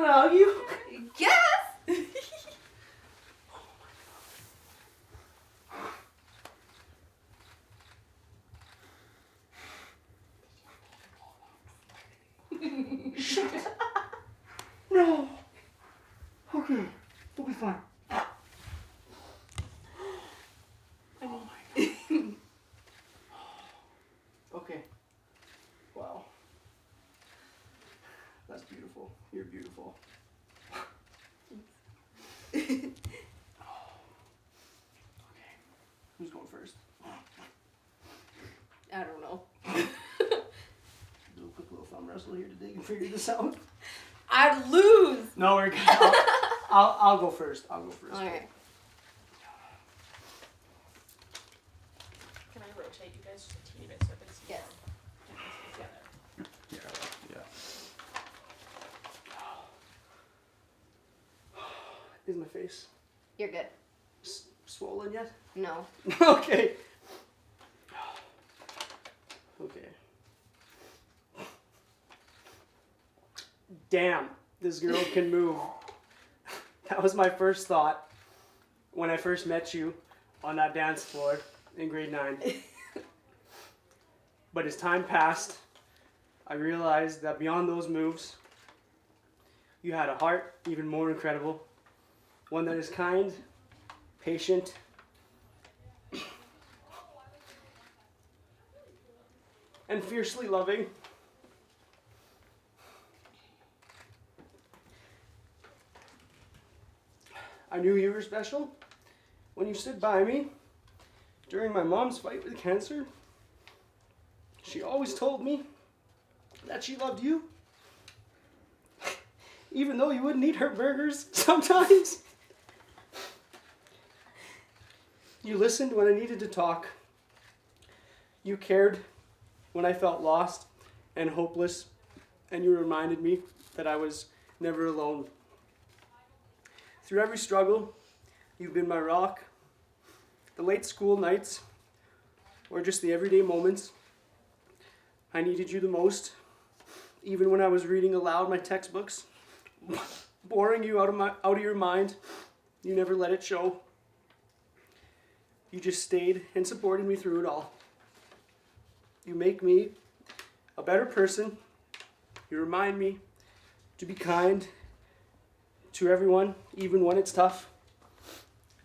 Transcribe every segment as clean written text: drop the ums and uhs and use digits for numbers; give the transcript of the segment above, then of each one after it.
Can I hug you? Yes! Shit. No. Okay. We'll be fine. Oh my God. Okay. Wow. That's beautiful. You're beautiful. Okay. Who's going first? I don't know. Do a quick little thumb wrestle here today and figure this out. I'd lose. No, we're good. I'll go first. I'll go first. Okay. Can I rotate you guys just a teeny bit so I can see Yes. together? Yeah. Is my face You're good. swollen yet? No. Okay. Okay. Damn, this girl can move. That was my first thought when I first met you on that dance floor in grade 9. But as time passed, I realized that beyond those moves, you had a heart even more incredible. One that is kind, patient, and fiercely loving. I knew you were special when you stood by me during my mom's fight with cancer. She always told me that she loved you, even though you wouldn't eat her burgers sometimes. You listened when I needed to talk. You cared when I felt lost and hopeless, and you reminded me that I was never alone. Through every struggle, you've been my rock. The late school nights, or just the everyday moments, I needed you the most. Even when I was reading aloud my textbooks, boring you out of your mind, you never let it show. You just stayed and supported me through it all. You make me a better person. You remind me to be kind to everyone, even when it's tough,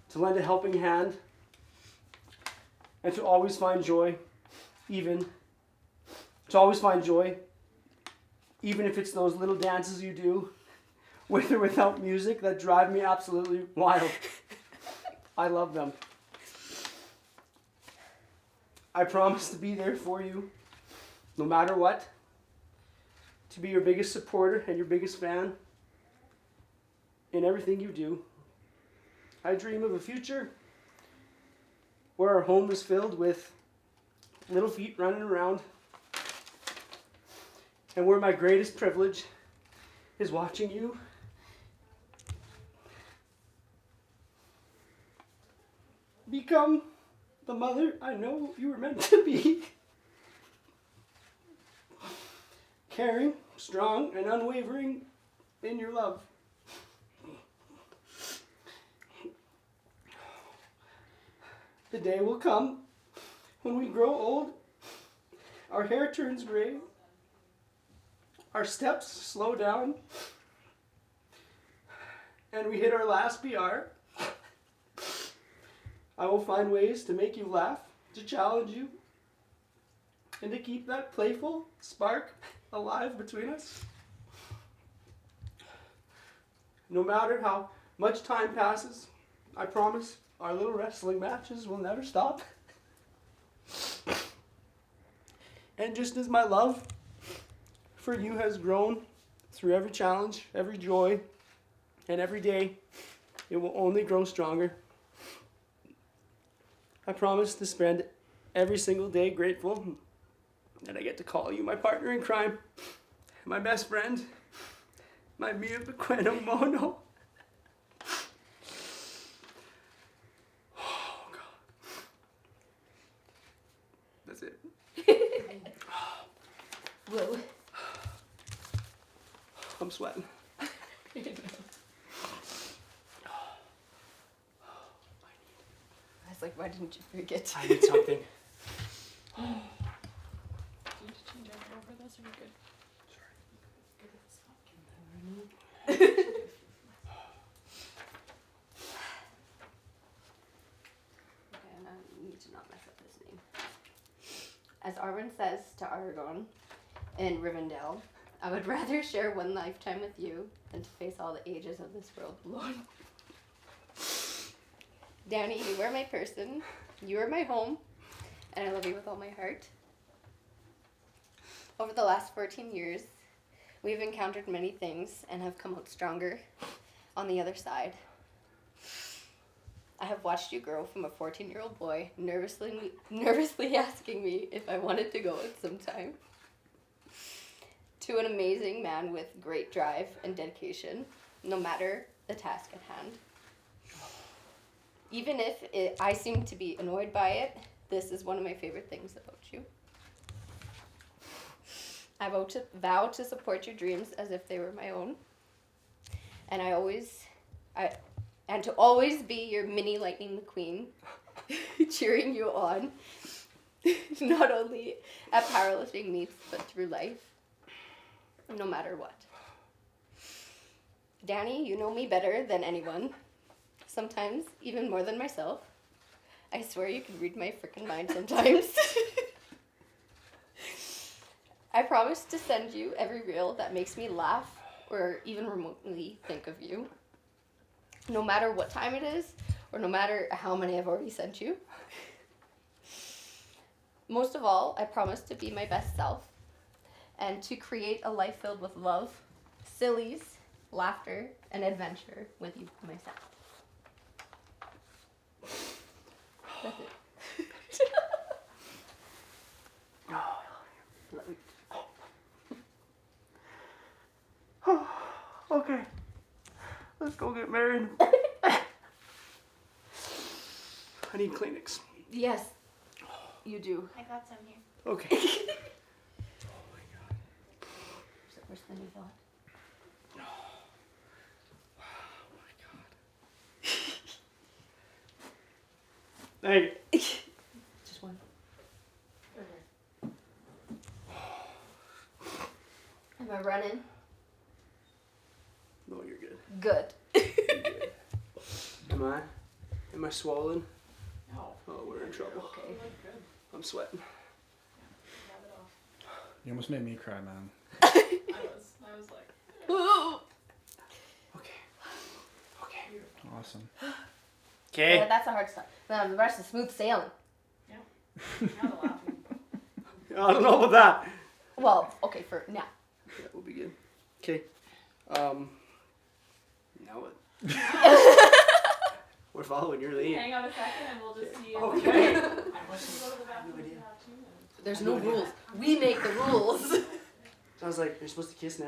to lend a helping hand, and to always find joy, even if it's those little dances you do, with or without music, that drive me absolutely wild. I love them. I promise to be there for you, no matter what, to be your biggest supporter and your biggest fan in everything you do. I dream of a future where our home is filled with little feet running around, and where my greatest privilege is watching you become the mother I know you were meant to be. Caring, strong, and unwavering in your love. The day will come when we grow old, our hair turns gray, our steps slow down, and we hit our last PR. I will find ways to make you laugh, to challenge you, and to keep that playful spark alive between us. No matter how much time passes, I promise our little wrestling matches will never stop. And just as my love for you has grown through every challenge, every joy, and every day, it will only grow stronger. I promise to spend every single day grateful that I get to call you my partner in crime, my best friend, my mia pequeno mono. Oh, God. That's it. Whoa. I'm sweating. was like, why didn't you forget? I need something. Do you need to change anything over this, or you're good? Okay, and I need to not mess up his name. As Arwen says to Aragorn in Rivendell, I would rather share one lifetime with you than to face all the ages of this world alone. Danny, you are my person, you are my home, and I love you with all my heart. Over the last 14 years, we've encountered many things and have come out stronger on the other side. I have watched you grow from a 14-year-old boy, nervously asking me if I wanted to go out sometime, to an amazing man with great drive and dedication, no matter the task at hand. Even if I seem to be annoyed by it, this is one of my favorite things about you. I vow to support your dreams as if they were my own, and to always be your mini Lightning McQueen, cheering you on, not only at powerlifting meets but through life, no matter what. Danny, you know me better than anyone. Sometimes even more than myself. I swear you can read my frickin' mind sometimes. I promise to send you every reel that makes me laugh or even remotely think of you. No matter what time it is, or no matter how many I've already sent you. Most of all, I promise to be my best self and to create a life filled with love, sillies, laughter, and adventure with you myself. That's it. Okay. Let's go get married. I need Kleenex. Yes, you do. I got some here. Okay. Is it worse than you thought? Hey. Just one. Am I running? No, you're good. Good. You're good. Am I? Am I swollen? No. Oh, we're in trouble. Okay. You look good. I'm sweating. Have it off. You almost made me cry, man. I was like, Okay. Okay. Awesome. Okay. Yeah, that's the hard stuff. Now the rest is smooth sailing. now the laughing. I don't know about that. Well, okay, for now. That will be good. Okay. Now what? We're following your lead. Hang on a second and we'll just see. Okay. I wish you go to the bathroom if you have to. There's no rules. We make the rules. So I was like, you're supposed to kiss now? I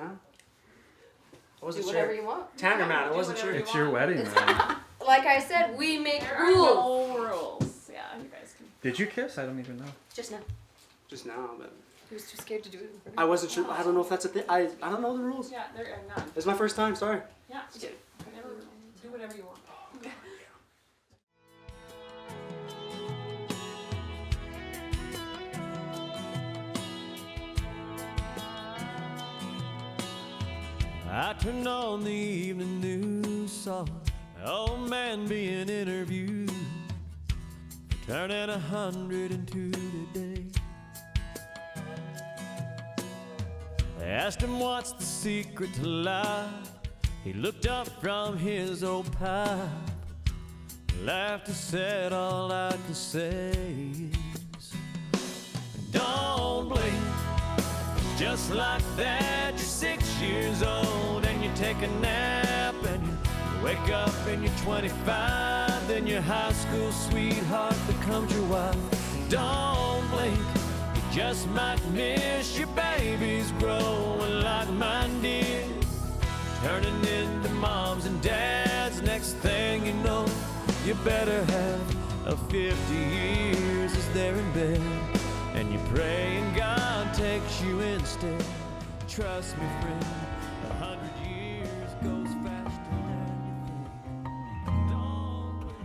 Do wasn't whatever sure. you want. Tanner man, I Do wasn't whatever sure. you It's your want. wedding, man. Like I said, we make There are rules. no rules. Yeah, you guys can. Did you kiss? I don't even know. Just now. Just now, but He was too scared to do it in front I of wasn't sure. I don't know if that's a thing. I don't know the rules. Yeah, there are none. It's my first time. Sorry. Yeah, never do whatever you want. I turned on the evening news, saw an old man being interviewed for turning 102 today. They asked him what's the secret to life. He looked up from his old pipe, laughed and said, all I can say is, don't blink. Just like that, you're 6 years old and you take a nap and you wake up and you're 25, then your high school sweetheart becomes your wife. Don't blink, you just might miss your babies growing like mine did, turning into moms and dads. Next thing you know, you better have a 50 years as they're in bed, and you pray and God takes you instead. Trust me, friend, 100 years goes faster than you think. Don't blink.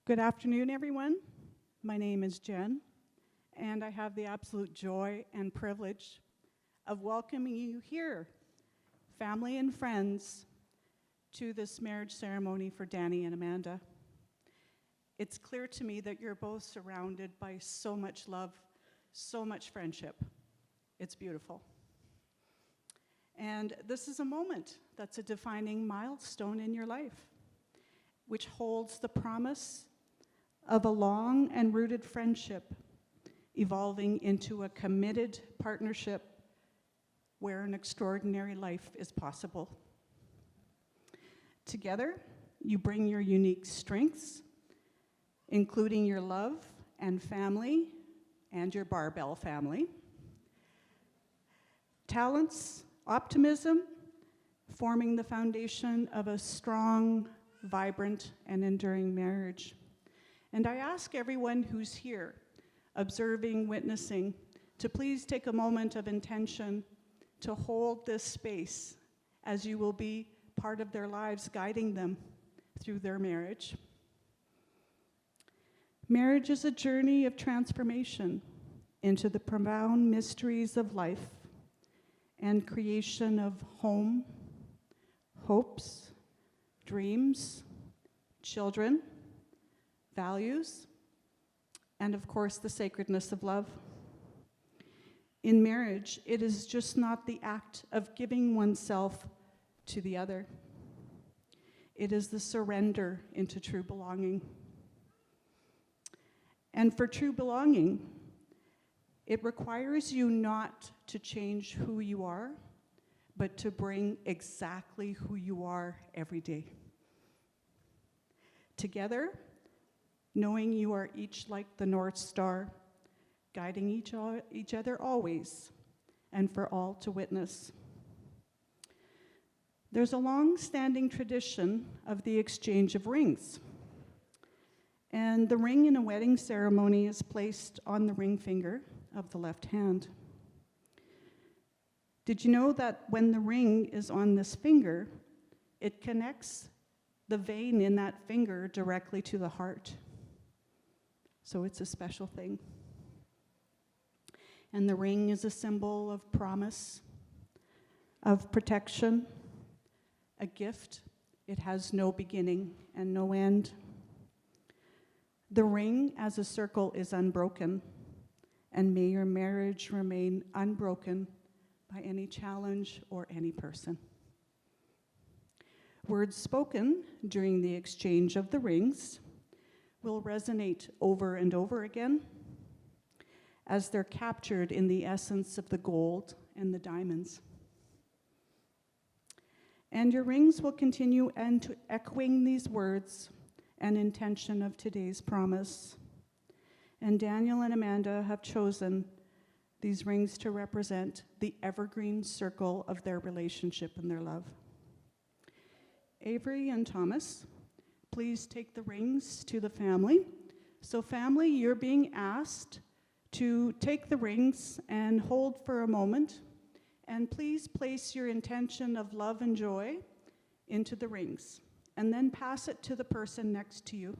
Good afternoon, everyone. My name is Jen, and I have the absolute joy and privilege of welcoming you here, family and friends, to this marriage ceremony for Danny and Amanda. It's clear to me that you're both surrounded by so much love, so much friendship. It's beautiful. And this is a moment that's a defining milestone in your life, which holds the promise of a long and rooted friendship evolving into a committed partnership where an extraordinary life is possible. Together, you bring your unique strengths, including your love and family and your barbell family, talents, optimism, forming the foundation of a strong, vibrant, and enduring marriage. And I ask everyone who's here, observing, witnessing, to please take a moment of intention to hold this space as you will be part of their lives, guiding them through their marriage. Marriage is a journey of transformation into the profound mysteries of life and creation of home, hopes, dreams, children, values, and of course, the sacredness of love. In marriage, it is just not the act of giving oneself to the other. It is the surrender into true belonging. And for true belonging, it requires you not to change who you are, but to bring exactly who you are every day. Together, knowing you are each like the North Star, guiding each other always, and for all to witness. There's a long-standing tradition of the exchange of rings. And the ring in a wedding ceremony is placed on the ring finger of the left hand. Did you know that when the ring is on this finger, it connects the vein in that finger directly to the heart? So it's a special thing. And the ring is a symbol of promise, of protection, a gift. It has no beginning and no end. The ring as a circle is unbroken, and may your marriage remain unbroken by any challenge or any person. Words spoken during the exchange of the rings will resonate over and over again as they're captured in the essence of the gold and the diamonds. And your rings will continue echoing these words and intention of today's promise. And Daniel and Amanda have chosen these rings to represent the evergreen circle of their relationship and their love. Avery and Thomas, please take the rings to the family. So family, you're being asked to take the rings and hold for a moment, and please place your intention of love and joy into the rings, and then pass it to the person next to you.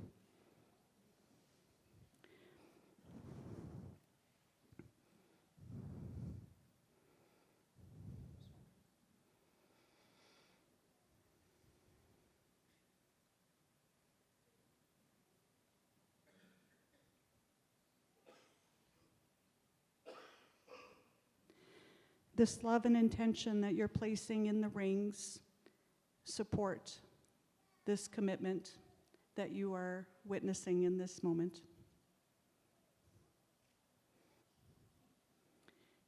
This love and intention that you're placing in the rings support this commitment that you are witnessing in this moment.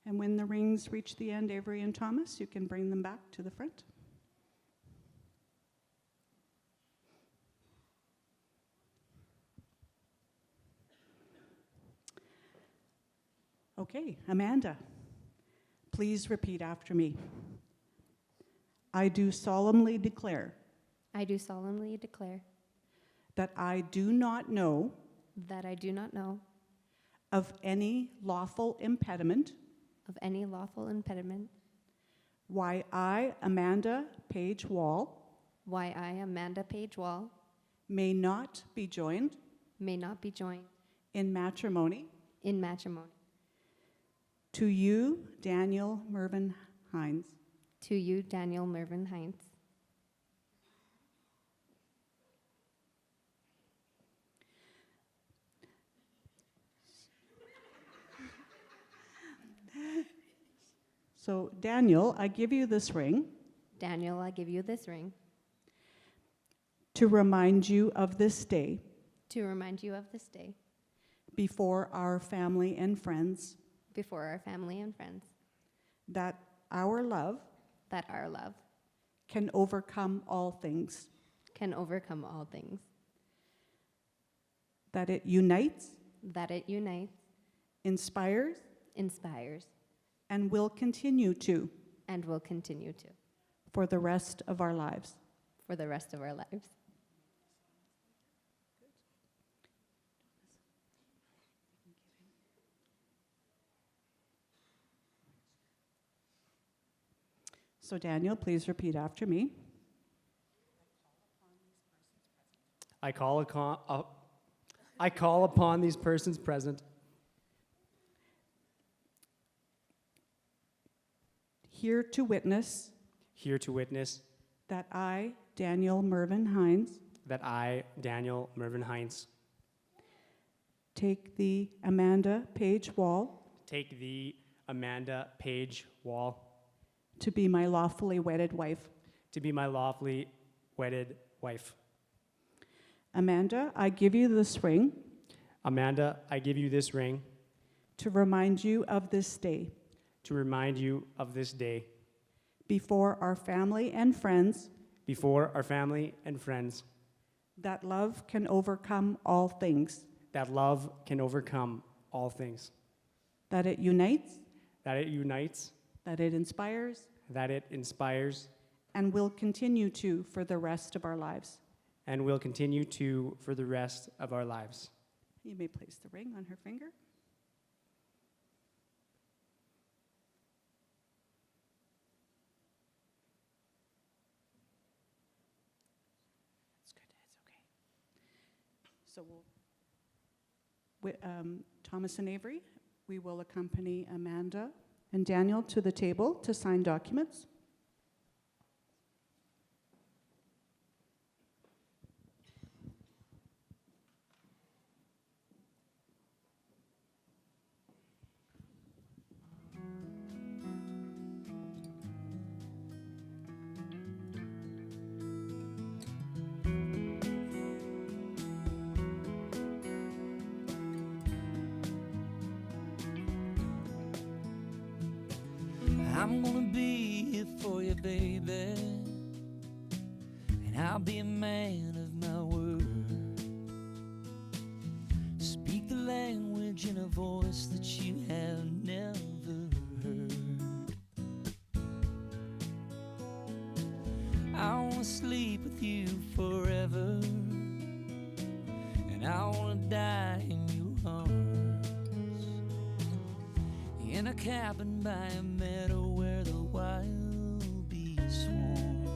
And when the rings reach the end, Avery and Thomas, you can bring them back to the front. Okay, Amanda, please repeat after me. I do solemnly declare I do solemnly declare that I do not know that I do not know of any lawful impediment of any lawful impediment why I, Amanda Page Wall, why I, Amanda Page Wall, may not be joined may not be joined in matrimony. in matrimony. To you, Daniel Mervyn Hines. To you, Daniel Mervyn Hines. So, Daniel, I give you this ring Daniel, I give you this ring to remind you of this day to remind you of this day before our family and friends, before our family and friends, that our love that our love can overcome all things, can overcome all things, that it unites, that it unites, inspires, inspires, and will continue to and will continue to for the rest of our lives. for the rest of our lives. So, Daniel, please repeat after me. I call upon these persons present Here to witness here to witness that I, Daniel Mervyn Hines, that I, Daniel Mervyn Hines, take the Amanda Page Wall take the Amanda Page Wall to be my lawfully wedded wife. to be my lawfully wedded wife. Amanda, I give you this ring Amanda, I give you this ring to remind you of this day to remind you of this day before our family and friends, before our family and friends, that love can overcome all things, that love can overcome all things, that it unites, that it unites, that it inspires, that it inspires, and will continue to for the rest of our lives. and will continue to for the rest of our lives. You may place the ring on her finger. That's good. It's okay. So Thomas and Avery, we will accompany Amanda and Daniel to the table to sign documents. I'm gonna be here for you, baby, and I'll be a man of my word. Speak the language in a voice that you have never heard. I wanna sleep with you forever, and I wanna die in your arms, in a cabin by a meadow where the wild bees swarm.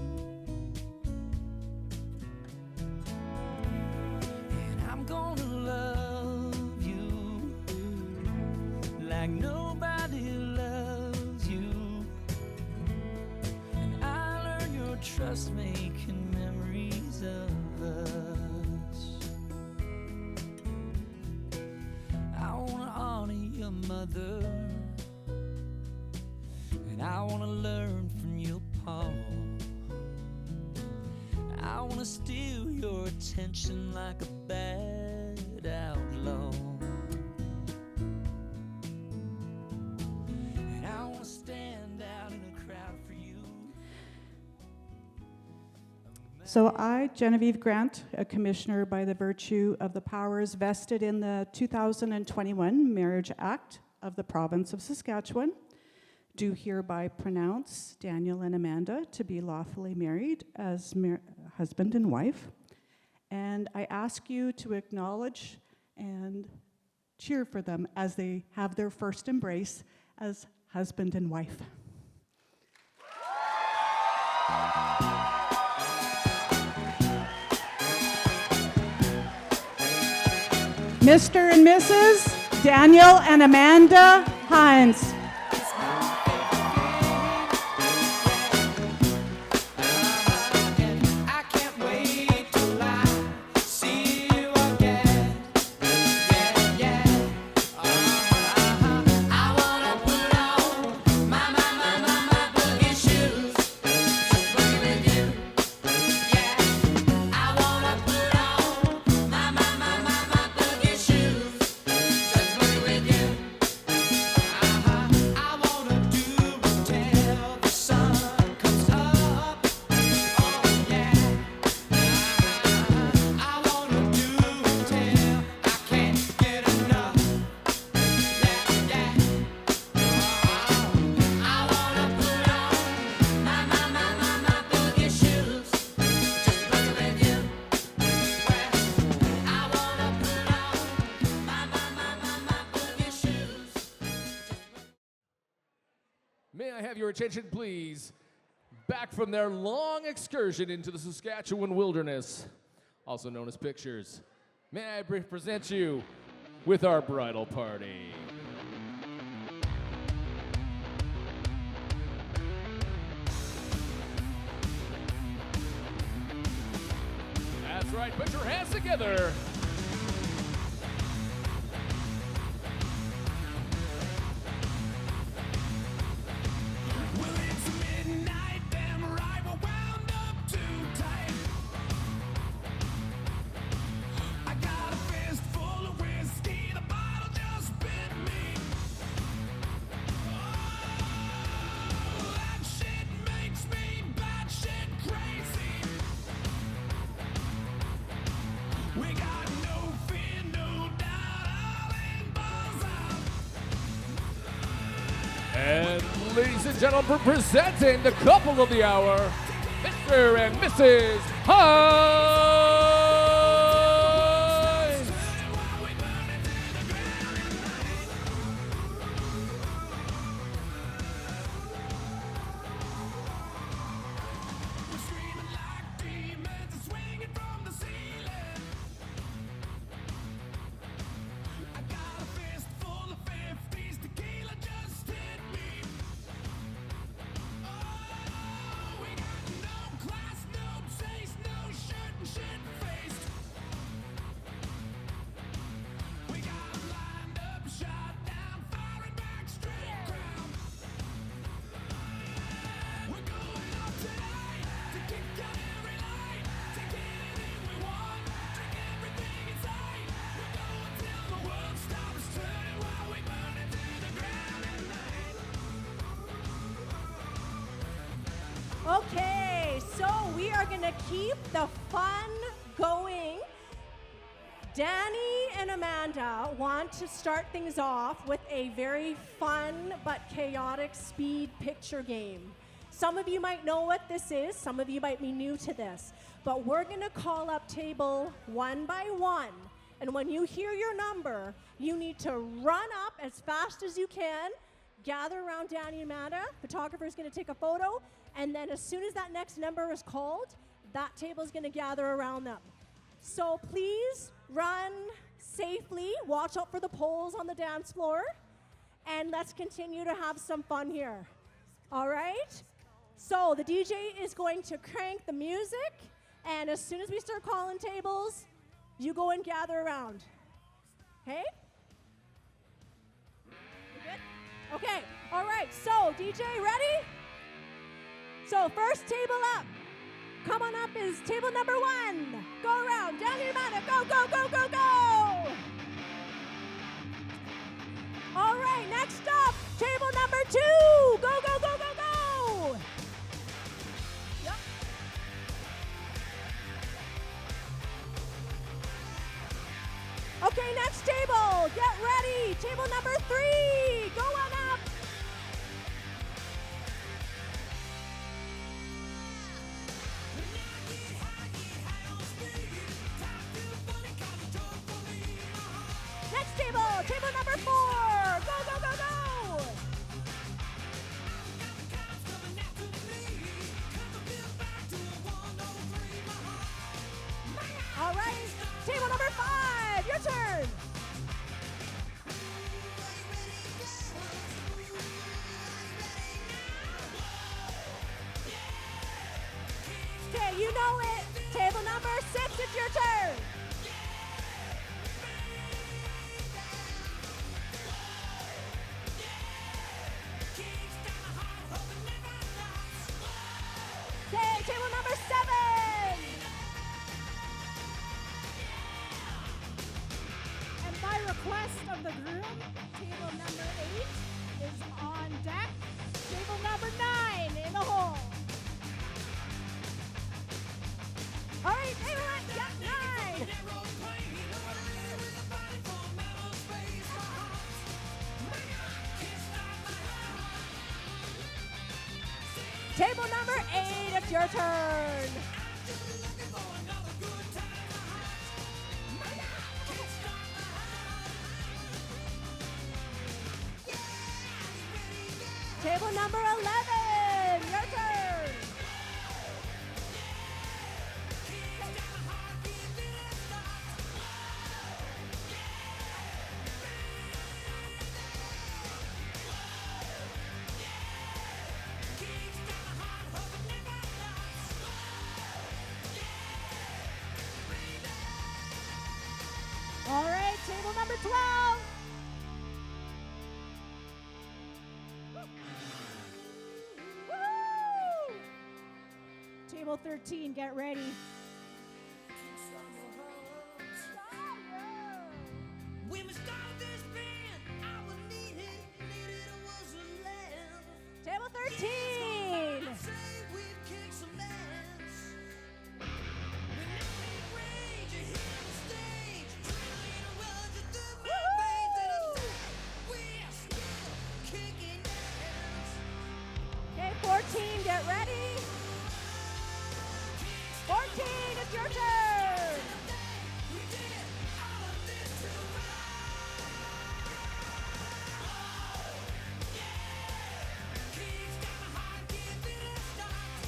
And I'm gonna love you like nobody loves you, and I'll earn your trust making memories of us. I wanna honor your mother, and I wanna learn from your pa. I wanna steal your attention like a bad outlaw, and I wanna stand out in a crowd for you. So I, Genevieve Grant, a commissioner by the virtue of the powers vested in the 2021 Marriage Act of the Province of Saskatchewan, do hereby pronounce Daniel and Amanda to be lawfully married as husband and wife. And I ask you to acknowledge and cheer for them as they have their first embrace as husband and wife. Mr. and Mrs. Daniel and Amanda Hines. I can't wait till I see you again. Yeah, yeah. I wanna put on my boogie shoes. Just boogie with you. Yeah. I wanna put on my boogie shoes. Just boogie with you. I wanna do it till the sun comes up. Oh yeah. I wanna do it till I can't get enough. Yeah, yeah. I wanna put on my boogie shoes. Just boogie with you. Well, I wanna put on my boogie shoes. May I have your attention, please? Back from their long excursion into the Saskatchewan wilderness, also known as pictures, may I present you with our bridal party. That's right, put your hands together. Well, it's midnight, damn right, we're wound up too tight. I got a fist full of whiskey, the bottle just bit me. Oh, that shit makes me batshit crazy. We got no fear, no doubt, all in, balls out. And ladies and gentlemen, presenting the couple of the hour, Mr. and Mrs. Hines. We're screaming like demons and swinging from the ceiling. I got a fist full of 50s, tequila just hit me. Oh, we got no class, no taste, no shirt and shit-faced. We got 'em lined up, shot down, firing back straight crown. We're going out tonight to kick out every light, take anything we want, drink everything in sight. We're going till the world stops turning while we burn it to the ground at night. Okay, so we are going to keep the fun going. Danny and Amanda want to start things off with a very fun but chaotic speed picture game. Some of you might know what this is, some of you might be new to this, but we're going to call up table one by one. And when you hear your number, you need to run up as fast as you can, gather around Danny and Amanda. Photographer is going to take a photo, and then as soon as that next number is called, that table is going to gather around them. So please run safely, watch out for the poles on the dance floor, and let's continue to have some fun here. All right? So the DJ is going to crank the music, and as soon as we start calling tables, you go and gather around. Okay? You good? Okay, all right, so DJ, ready? So first table up. Come on up is table number 1. Go around, down your Amanda, go, go, go, go, go. All right, next up, table number 2. Go, go, go, go, go. Yep. Okay, next table, get ready. Table number 3, go on up. Next table, table number 4. Go, go, go, go. All right, table number 5, your turn. your turn. Okay, table number 7. And by request of the groom, table number 8 is on deck. Table number 9 in the hole. All right, table at 9. Table number 8, it's your turn. Table number 11, your turn. All right, table number 12. Woo! Table 13, get ready. When we started this band, our needed was a land. Table 13. Say we've kicked some ass. When I make rage, you hear the stage. Trillion words of the veins in a day. We're still kicking ass. Okay, 14, get ready. 14, it's your turn. We did all of this to Kicks down the heart, give it a start.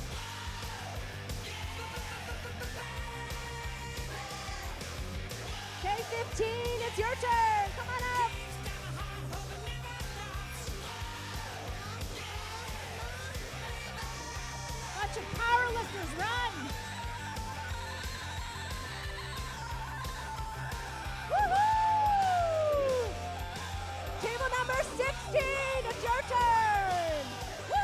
Okay, 15, it's your turn. Come on up. Bunch of power lifters, run. Woohoo! Table number 16, it's your turn. Woo!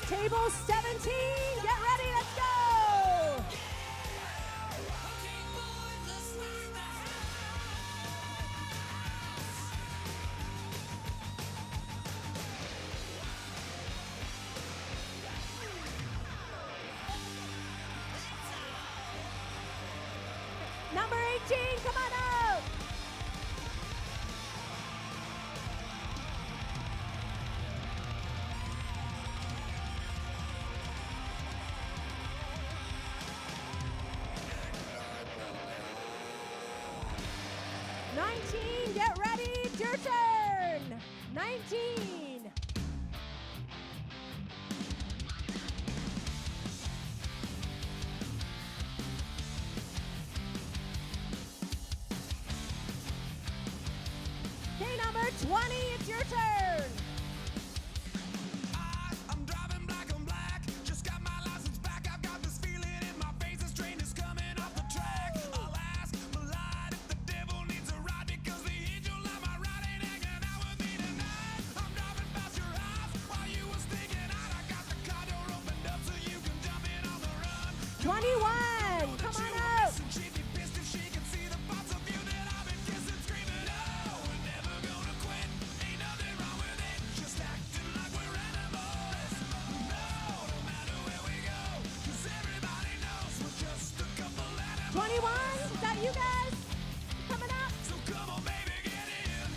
Table 17, get ready, let's go. Number 18, come on up. Get ready, it's your turn. 19. Okay, number 20, it's your turn. I'm driving black on black. Just got my license back. I've got this feeling in my face. This train is coming off the track. I'll ask Malide if the devil needs a ride because the angel on my ride ain't hanging out with me tonight. I'm driving past your house while you was thinking out. I got the car door opened up so you can jump in on the run. 21, come on up. She'd be pissed if she could see the parts of you that I've been kissing, screaming, oh, we're never gonna quit. Ain't nothing wrong with it. Just acting like we're animals. No matter where we go, 'cause everybody knows we're just a couple animals. 21, is that you guys? Coming up. So come on, baby, get in.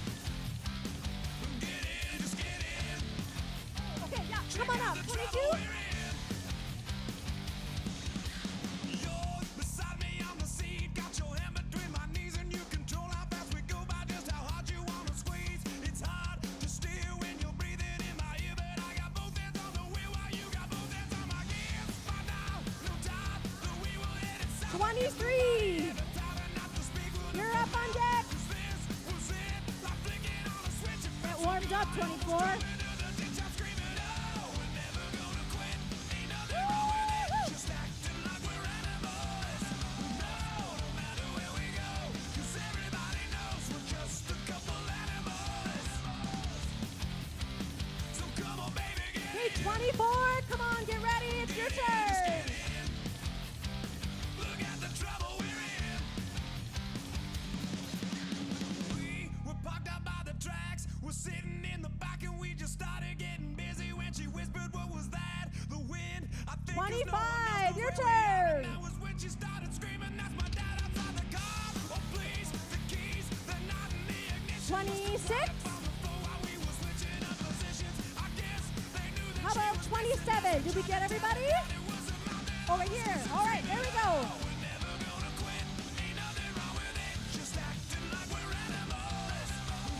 Get in, just get in. Okay, yeah, come on up. 22. You're beside me on the seat, got your hand between my knees, and you control how fast we go by, just how hard you wanna squeeze. It's hard to steer when you're breathing in my ear, but I got both hands on the wheel while you got both hands on my gears. By now, no time, the we will hit it south. 23. Never tired enough to speak with You're up on deck. 'cause there's job, 24. Hey, 24, come on, get ready, it's your turn. We're parked out by the tracks. We're sitting in the back and we just started getting busy when she whispered, "What was that? The wind." I think 25, your turn. That was when she started screaming, "That's my dad outside the car." Oh please, the keys, they're not in the ignition. 26. On the floor while we were switching up positions. I guess they knew that How about 27? Did we get everybody? Over here. All right, there we go. just acting like we're animals.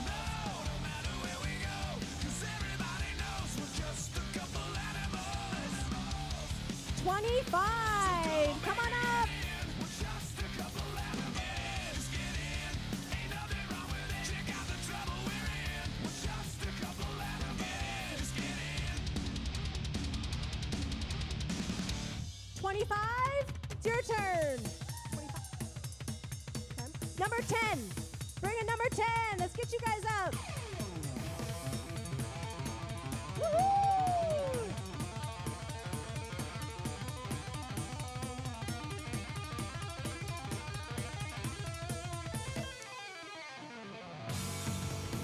No, no matter where we go, 'cause everybody knows we're just a couple animals. 25. Come on up. We're just a couple animals. Just get in, ain't nothing wrong with it. Check out the trouble we're in. We're just a couple animals. Just get in. 25. It's your turn. 25. Okay. Number 10. Bring in number 10. Let's get you guys up. Woohoo!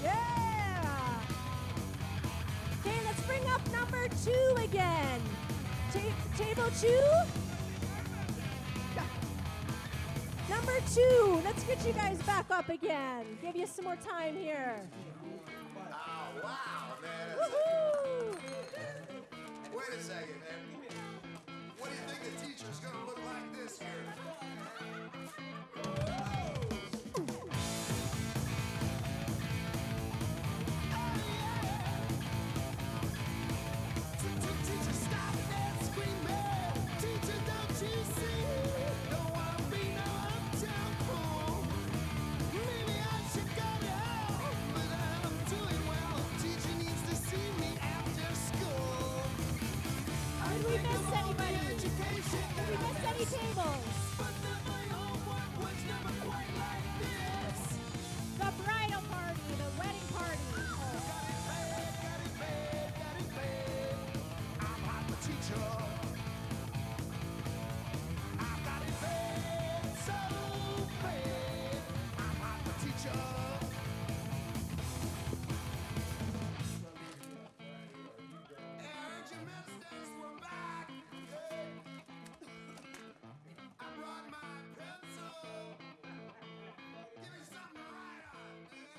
Yeah! Okay, let's bring up number 2 again. Table 2? Number 2, let's get you guys back up again. Give you some more time here. Oh, wow, man. Woohoo! Wait a second, man. What do you think the teacher's gonna look like this year? Teacher, stop that screaming. Teacher, don't you see? Don't wanna be no uptown fool. Maybe I should go to hell, but I'm doing well. Teacher needs to see me after school. Did we miss anybody? Did we miss any tables? But then my homework was never quite like this. The bridal party, the wedding party. Got it bad. I'm not the teacher. I've got it bad, so bad. I'm not the teacher. And your ministers were back. I brought my pencil. Give me something to write on, man.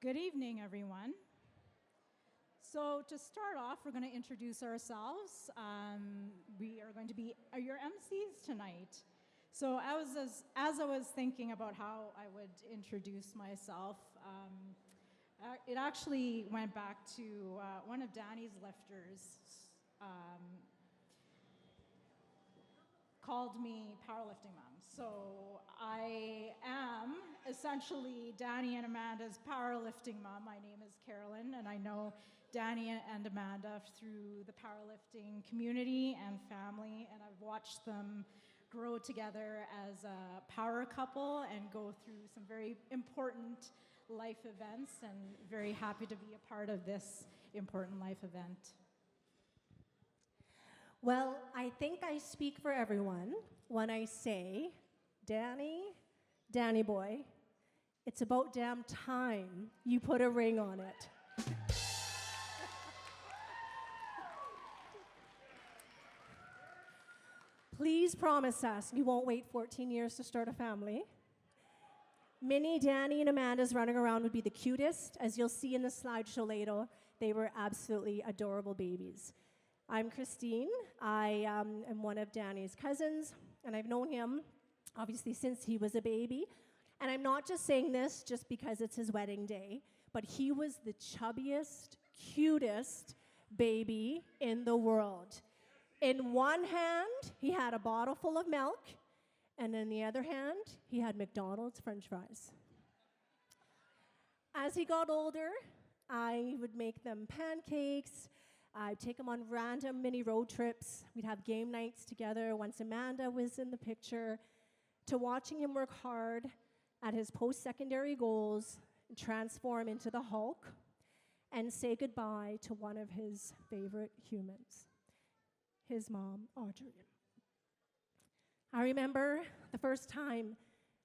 Good evening, everyone. So to start off, we're going to introduce ourselves. We are going to be your MCs tonight. So as I was thinking about how I would introduce myself, It actually went back to one of Danny's lifters called me powerlifting mom. So I am essentially Danny and Amanda's powerlifting mom. My name is Carolyn, and I know Danny and Amanda through the powerlifting community and family, and I've watched them grow together as a power couple and go through some very important life events, and very happy to be a part of this important life event. Well, I think I speak for everyone when I say, Danny boy, it's about damn time you put a ring on it. Please promise us you won't wait 14 years to start a family. Mini Danny and Amanda's running around would be the cutest. As you'll see in the slideshow later, they were absolutely adorable babies. I'm Christine. I am one of Danny's cousins, and I've known him, obviously, since he was a baby. And I'm not just saying this just because it's his wedding day, but he was the chubbiest, cutest baby in the world. In one hand, he had a bottle full of milk, and in the other hand, he had McDonald's French fries. As he got older, I would make them pancakes. I'd take him on random mini road trips. We'd have game nights together once Amanda was in the picture, to watching him work hard at his post-secondary goals, transform into the Hulk, and say goodbye to one of his favorite humans, his mom, Audrey. I remember the first time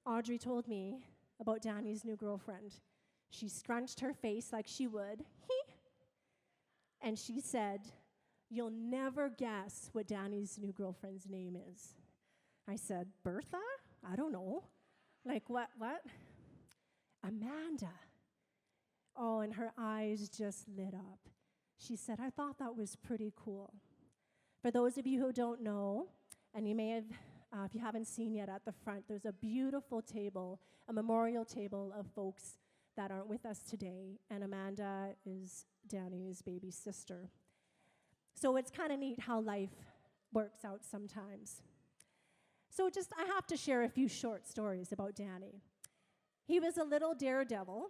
Audrey told me about Danny's new girlfriend. She scrunched her face like she would, and she said, "You'll never guess what Danny's new girlfriend's name is." I said, "Bertha? I don't know." Like, what? "Amanda." Oh, and her eyes just lit up. She said, "I thought that was pretty cool." For those of you who don't know, and you may have, if you haven't seen yet at the front, there's a beautiful table, a memorial table of folks that aren't with us today, and Amanda is Danny's baby sister. So it's kind of neat how life works out sometimes. So I have to share a few short stories about Danny. He was a little daredevil.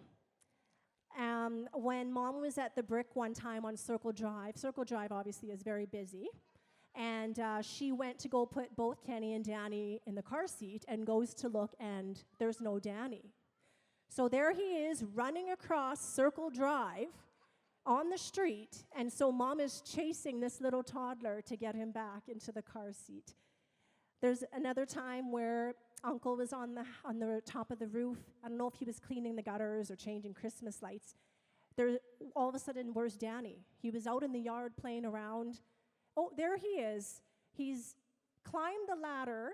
When Mom was at the Brick one time on Circle Drive obviously is very busy, and she went to go put both Kenny and Danny in the car seat and goes to look, and there's no Danny. So there he is running across Circle Drive on the street, and so Mom is chasing this little toddler to get him back into the car seat. There's another time where Uncle was on the top of the roof. I don't know if he was cleaning the gutters or changing Christmas lights. All of a sudden, where's Danny? He was out in the yard playing around. Oh, there he is. He's climbed the ladder.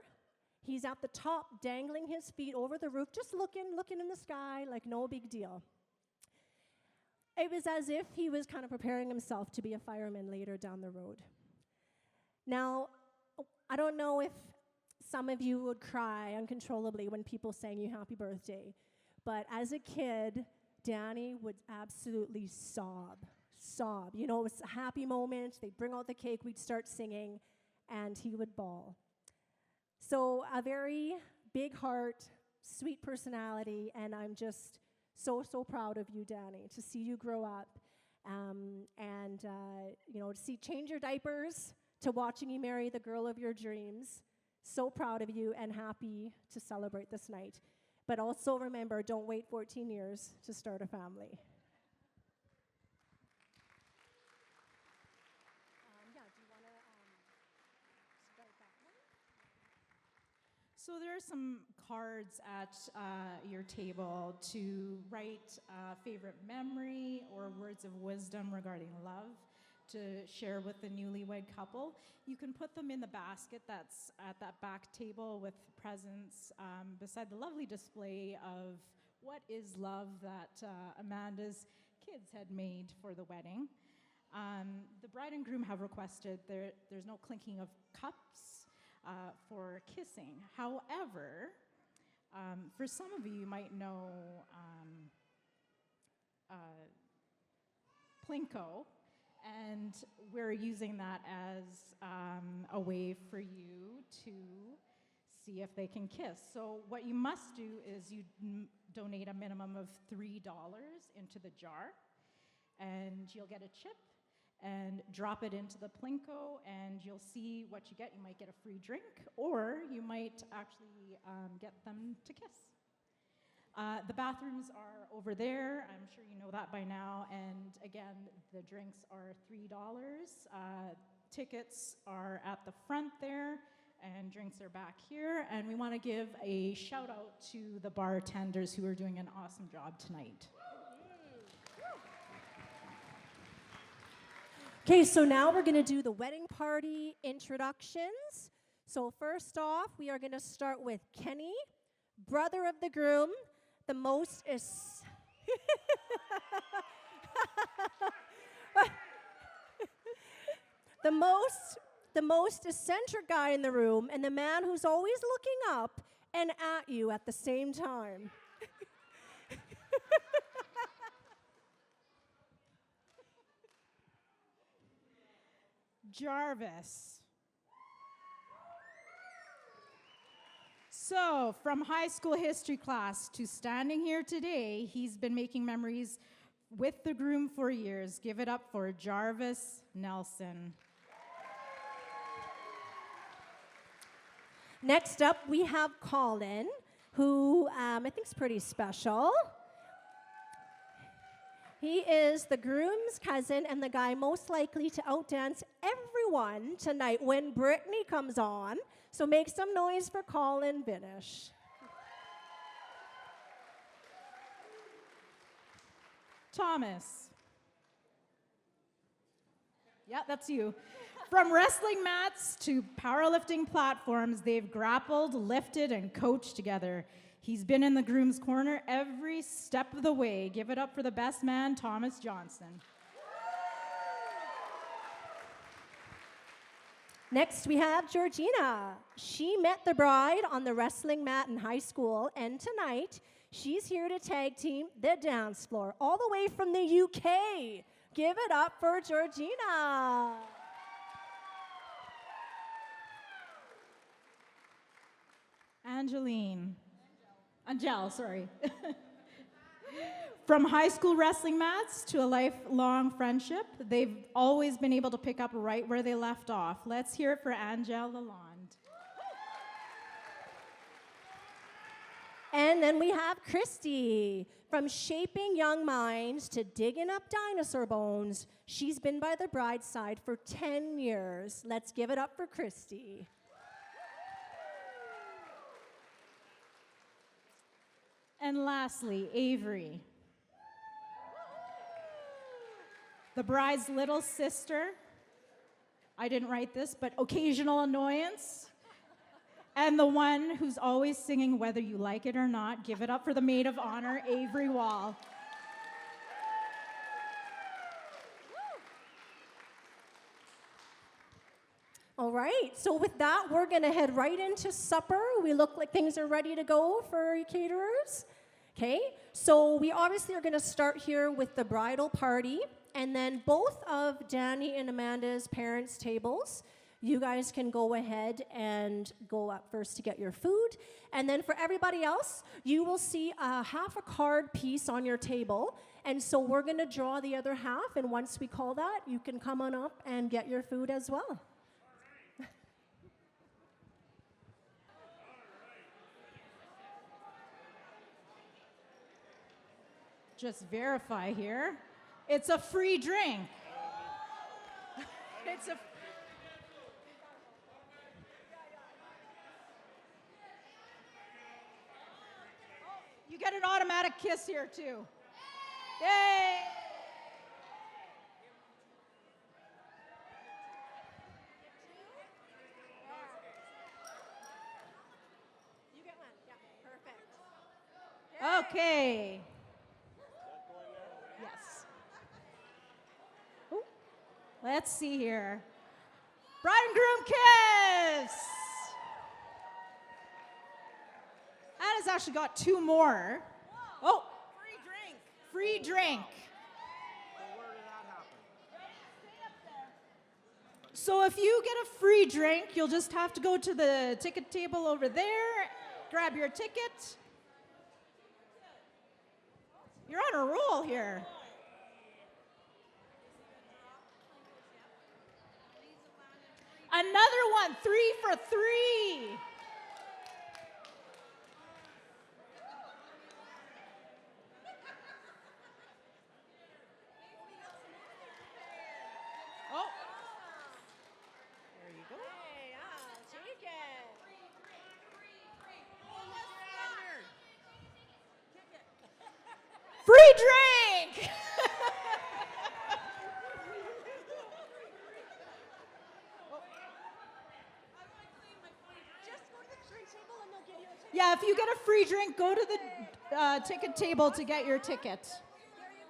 He's at the top, dangling his feet over the roof, just looking in the sky like no big deal. It was as if he was kind of preparing himself to be a fireman later down the road. Now, I don't know if some of you would cry uncontrollably when people sang you happy birthday, but as a kid, Danny would absolutely sob. You know, it was a happy moment. They'd bring out the cake, we'd start singing, and he would bawl. So a very big heart, sweet personality, and I'm just so proud of you, Danny, to see you grow up, and to see change your diapers, to watching you marry the girl of your dreams. So proud of you and happy to celebrate this night. But also remember, don't wait 14 years to start a family. Do you want to start that one? So there are some cards at your table to write a favorite memory or words of wisdom regarding love to share with the newlywed couple. You can put them in the basket that's at that back table with presents beside the lovely display of what is love that Amanda's kids had made for the wedding. The bride and groom have requested there's no clinking of cups for kissing. However, for some of you, you might know Plinko, and we're using that as a way for you to see if they can kiss. So what you must do is you donate a minimum of $3 into the jar, and you'll get a chip and drop it into the Plinko, and you'll see what you get. You might get a free drink, or you might actually get them to kiss. The bathrooms are over there. I'm sure you know that by now. And again, the drinks are $3. Tickets are at the front there, and drinks are back here. And we want to give a shout out to the bartenders who are doing an awesome job tonight. Okay, so now we're going to do the wedding party introductions. So first off, we are going to start with Kenny, brother of the groom, the most the most eccentric guy in the room, and the man who's always looking up and at you at the same time. Jarvis. So, from high school history class to standing here today, he's been making memories with the groom for years. Give it up for Jarvis Nelson. Next up, we have Colin, who I think is pretty special. He is the groom's cousin and the guy most likely to outdance everyone tonight when Brittany comes on. So make some noise for Colin Binish. Thomas. Yeah, that's you. From wrestling mats to powerlifting platforms, they've grappled, lifted, and coached together. He's been in the groom's corner every step of the way. Give it up for the best man, Thomas Johnson. Next, we have Georgina. She met the bride on the wrestling mat in high school, and tonight, she's here to tag team the dance floor, all the way from the UK. Give it up for Georgina. Angel, sorry. From high school wrestling mats to a lifelong friendship, they've always been able to pick up right where they left off. Let's hear it for Angel Lalonde. And then we have Christy. From shaping young minds to digging up dinosaur bones, she's been by the bride's side for 10 years. Let's give it up for Christy. And lastly, Avery. The bride's little sister. I didn't write this, but occasional annoyance. And the one who's always singing whether you like it or not. Give it up for the maid of honor, Avery Wall. All right, so with that, we're gonna head right into supper. We look like things are ready to go for caterers. Okay, so we obviously are gonna start here with the bridal party, and then both of Danny and Amanda's parents' tables. You guys can go ahead and go up first to get your food. And then for everybody else, you will see half a card piece on your table. And so we're gonna draw the other half, and once we call that, you can come on up and get your food as well. Just verify here. It's a free drink. It's a... You get an automatic kiss here, too. Yay! You get one. Yeah, perfect. Okay. Yes. Ooh. Let's see here. Bride and groom kiss. Anna's actually got two more. Oh, free drink. So if you get a free drink, you'll just have to go to the ticket table over there, grab your ticket. You're on a roll here. Another one, 3 for 3. Oh. There you go. Hey, take it. Free drink! Yeah, if you get a free drink, go to the ticket table to get your ticket. There you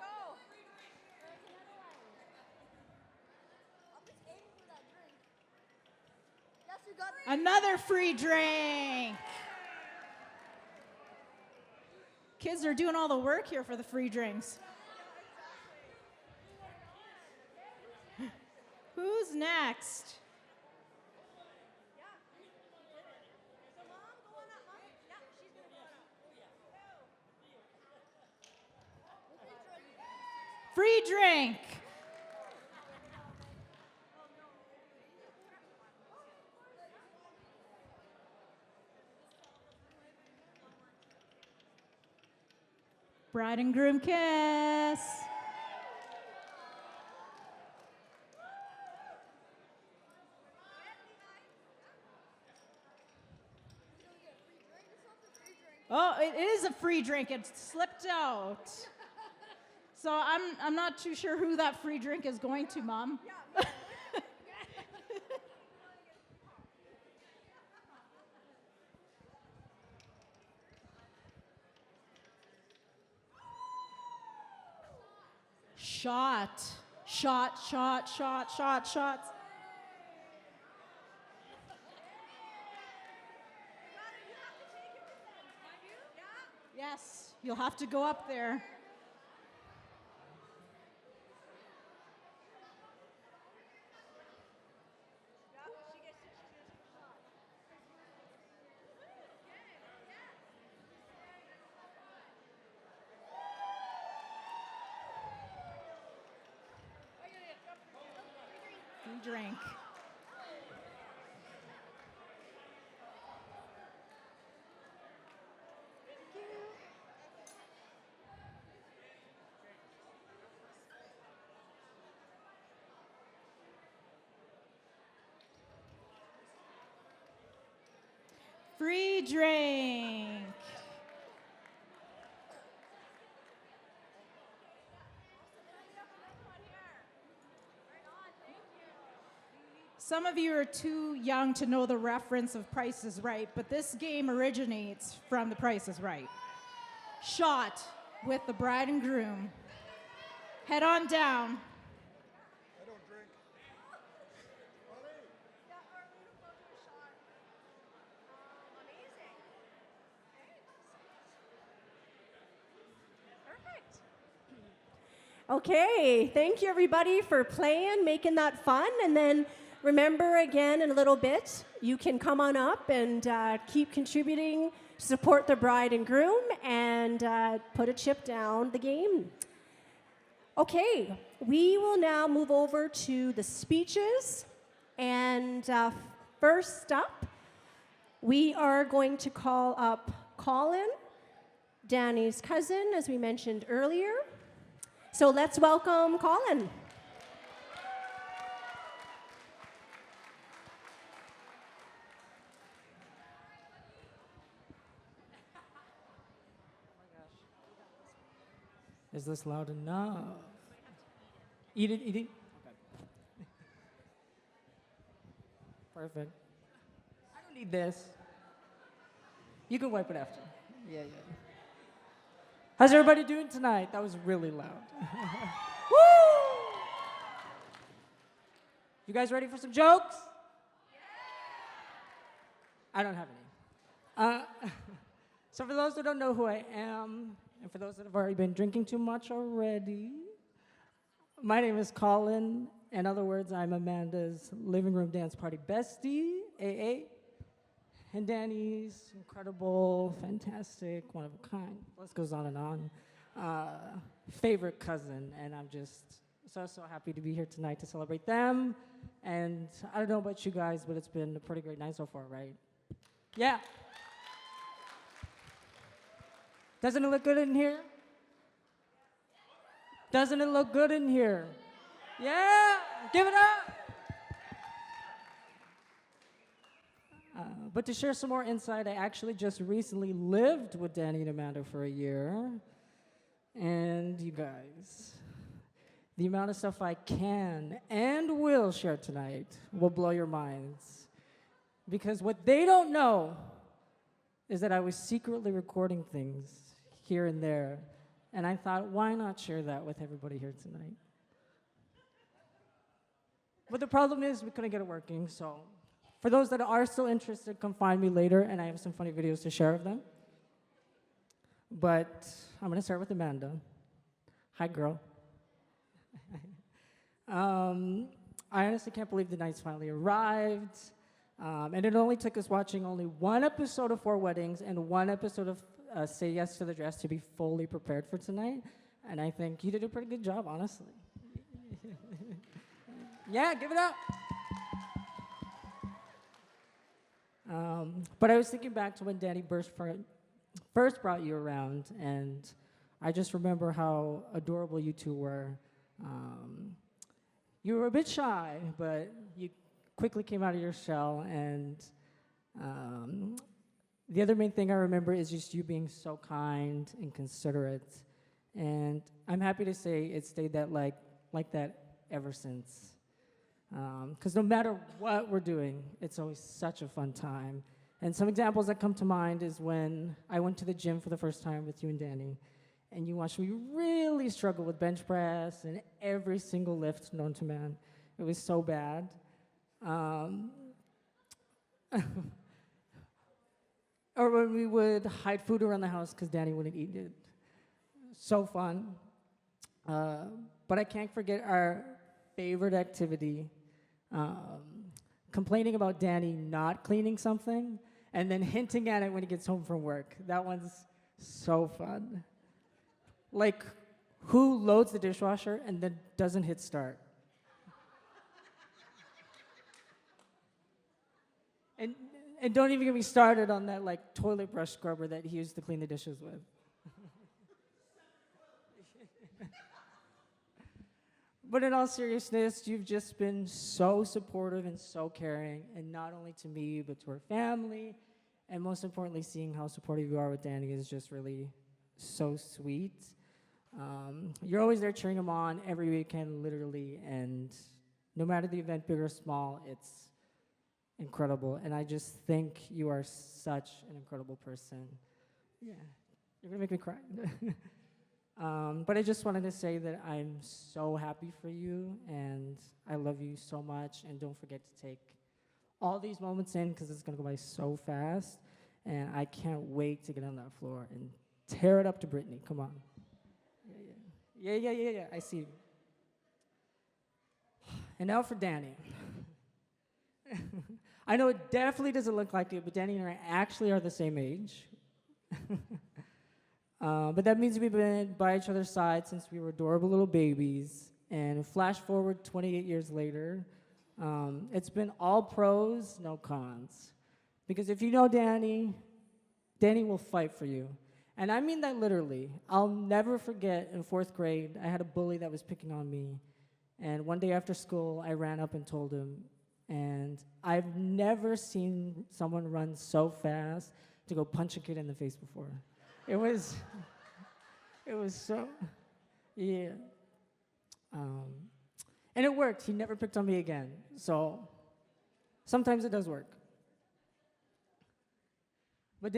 go. Another free drink. Kids are doing all the work here for the free drinks. Who's next? Free drink. Bride and groom kiss. Oh, it is a free drink. It slipped out. So I'm not too sure who that free drink is going to, Mom. Shot. Shot, shot, shot, shot, shots. Yes, you'll have to go up there. Free drink. Free drink. Some of you are too young to know the reference of Price is Right, but this game originates from The Price is Right. Shot with the bride and groom. Head on down. I don't drink. Perfect. Okay, thank you everybody for playing, making that fun, and then remember again in a little bit, you can come on up and keep contributing, support the bride and groom, and put a chip down the game. Okay, we will now move over to the speeches, and first up, we are going to call up Colin, Danny's cousin, as we mentioned earlier. So let's welcome Colin. Is this loud enough? Eat it, eat it. Okay. Perfect. I don't need this. You can wipe it after. Yeah. How's everybody doing tonight? That was really loud. Woo! You guys ready for some jokes? I don't have any. So for those that don't know who I am, And for those that have already been drinking too much already, my name is Colin. In other words, I'm Amanda's living room dance party bestie, AA, and Danny's incredible, fantastic, one of a kind, list goes on and on, favorite cousin. And I'm just so happy to be here tonight to celebrate them. And I don't know about you guys, but it's been a pretty great night so far, right? Yeah. Doesn't it look good in here? Doesn't it look good in here? Yeah, give it up. But to share some more insight, I actually just recently lived with Danny and Amanda for a year. And you guys, the amount of stuff I can and will share tonight will blow your minds. Because what they don't know is that I was secretly recording things here and there. And I thought, why not share that with everybody here tonight? But the problem is we couldn't get it working, so for those that are still interested, come find me later, and I have some funny videos to share of them. But I'm going to start with Amanda. Hi, girl. I honestly can't believe the night's finally arrived. And it only took us watching only one episode of Four Weddings and one episode of Say Yes to the Dress to be fully prepared for tonight. And I think you did a pretty good job, honestly. Yeah, give it up. But I was thinking back to when Danny first brought you around, and I just remember how adorable you two were. You were a bit shy, but you quickly came out of your shell, and the other main thing I remember is just you being so kind and considerate, and I'm happy to say it stayed that like that ever since. Because no matter what we're doing, it's always such a fun time. And some examples that come to mind is when I went to the gym for the first time with you and Danny, and you watched me really struggle with bench press and every single lift known to man. It was so bad. Or when we would hide food around the house because Danny wouldn't eat it. So fun. But I can't forget our favorite activity, complaining about Danny not cleaning something and then hinting at it when he gets home from work. That one's so fun. Like, who loads the dishwasher and then doesn't hit start? And don't even get me started on that like toilet brush scrubber that he used to clean the dishes with. But in all seriousness, you've just been so supportive and so caring, and not only to me, but to our family, and most importantly, seeing how supportive you are with Danny is just really so sweet. You're always there cheering him on every weekend, literally, and no matter the event, big or small, it's incredible. And I just think you are such an incredible person. Yeah, you're gonna make me cry. But I just wanted to say that I'm so happy for you, and I love you so much, and don't forget to take all these moments in, because it's gonna go by so fast, and I can't wait to get on that floor and tear it up to Brittany. Come on. Yeah, I see you. And now for Danny. I know it definitely doesn't look like it, but Danny and I actually are the same age. But that means we've been by each other's side since we were adorable little babies. And flash forward 28 years later, it's been all pros, no cons. Because if you know Danny, Danny will fight for you. And I mean that literally. I'll never forget in 4th grade, I had a bully that was picking on me. And one day after school, I ran up and told him. And I've never seen someone run so fast to go punch a kid in the face before. It was so, yeah. And it worked. He never picked on me again. So sometimes it does work. But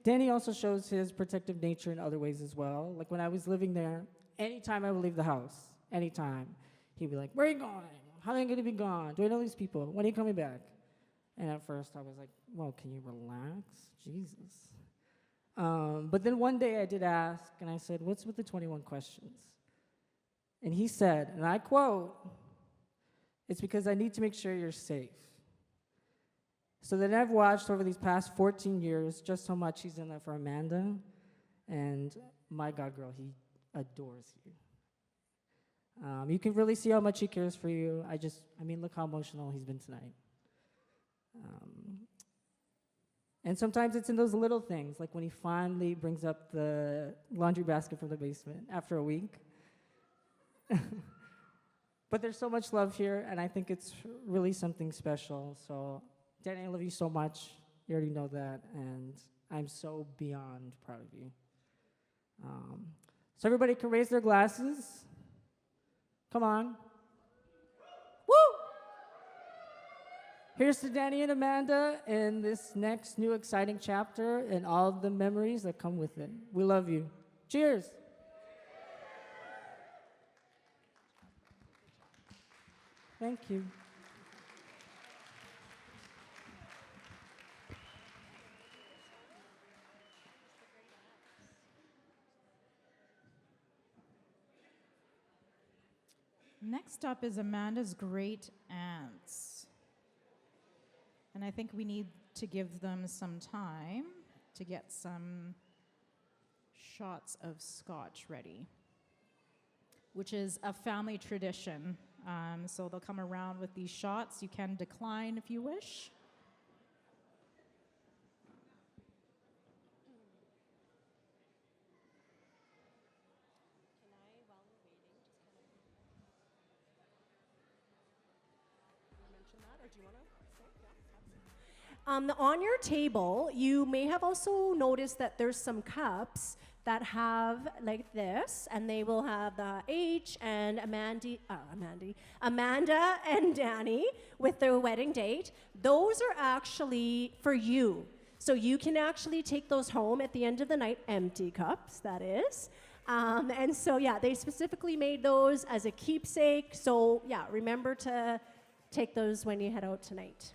Danny also shows his protective nature in other ways as well. Like when I was living there, anytime I would leave the house, anytime, he'd be like, "Where are you going? How long are you going to be gone? Do I know these people? When are you coming back?" And at first I was like, "Well, can you relax? Jesus." But then one day I did ask, and I said, "What's with the 21 questions?" And he said, and I quote, "It's because I need to make sure you're safe." So then I've watched over these past 14 years just how much he's done that for Amanda. And my God, girl, he adores you. You can really see how much he cares for you. Look how emotional he's been tonight. And sometimes it's in those little things, like when he finally brings up the laundry basket from the basement after a week. But there's so much love here, and I think it's really something special. So, Danny, I love you so much. You already know that, and I'm so beyond proud of you. So everybody can raise their glasses. Come on. Woo! Here's to Danny and Amanda in this next new exciting chapter and all the memories that come with it. We love you. Cheers. Thank you. Next up is Amanda's great aunts. And I think we need to give them some time to get some shots of scotch ready, which is a family tradition. So they'll come around with these shots. You can decline if you wish. On your table, you may have also noticed that there's some cups that have like this, and they will have the H and Amanda and Danny with their wedding date. Those are actually for you. So you can actually take those home at the end of the night, empty cups, that is. And so, yeah, they specifically made those as a keepsake. So, yeah, remember to take those when you head out tonight.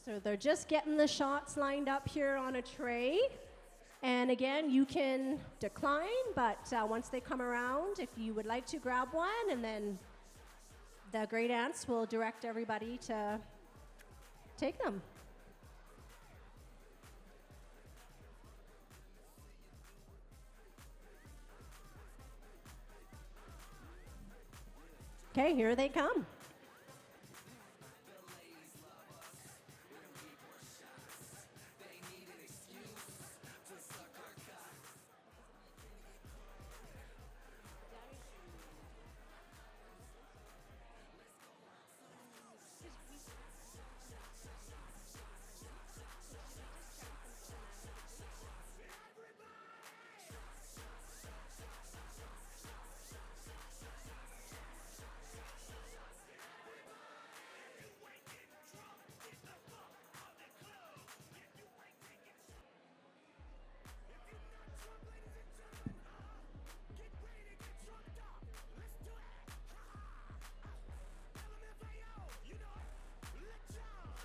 So they're just getting the shots lined up here on a tray. And again, you can decline, but once they come around, if you would like to grab one, and then the great aunts will direct everybody to take them. Okay, here they come.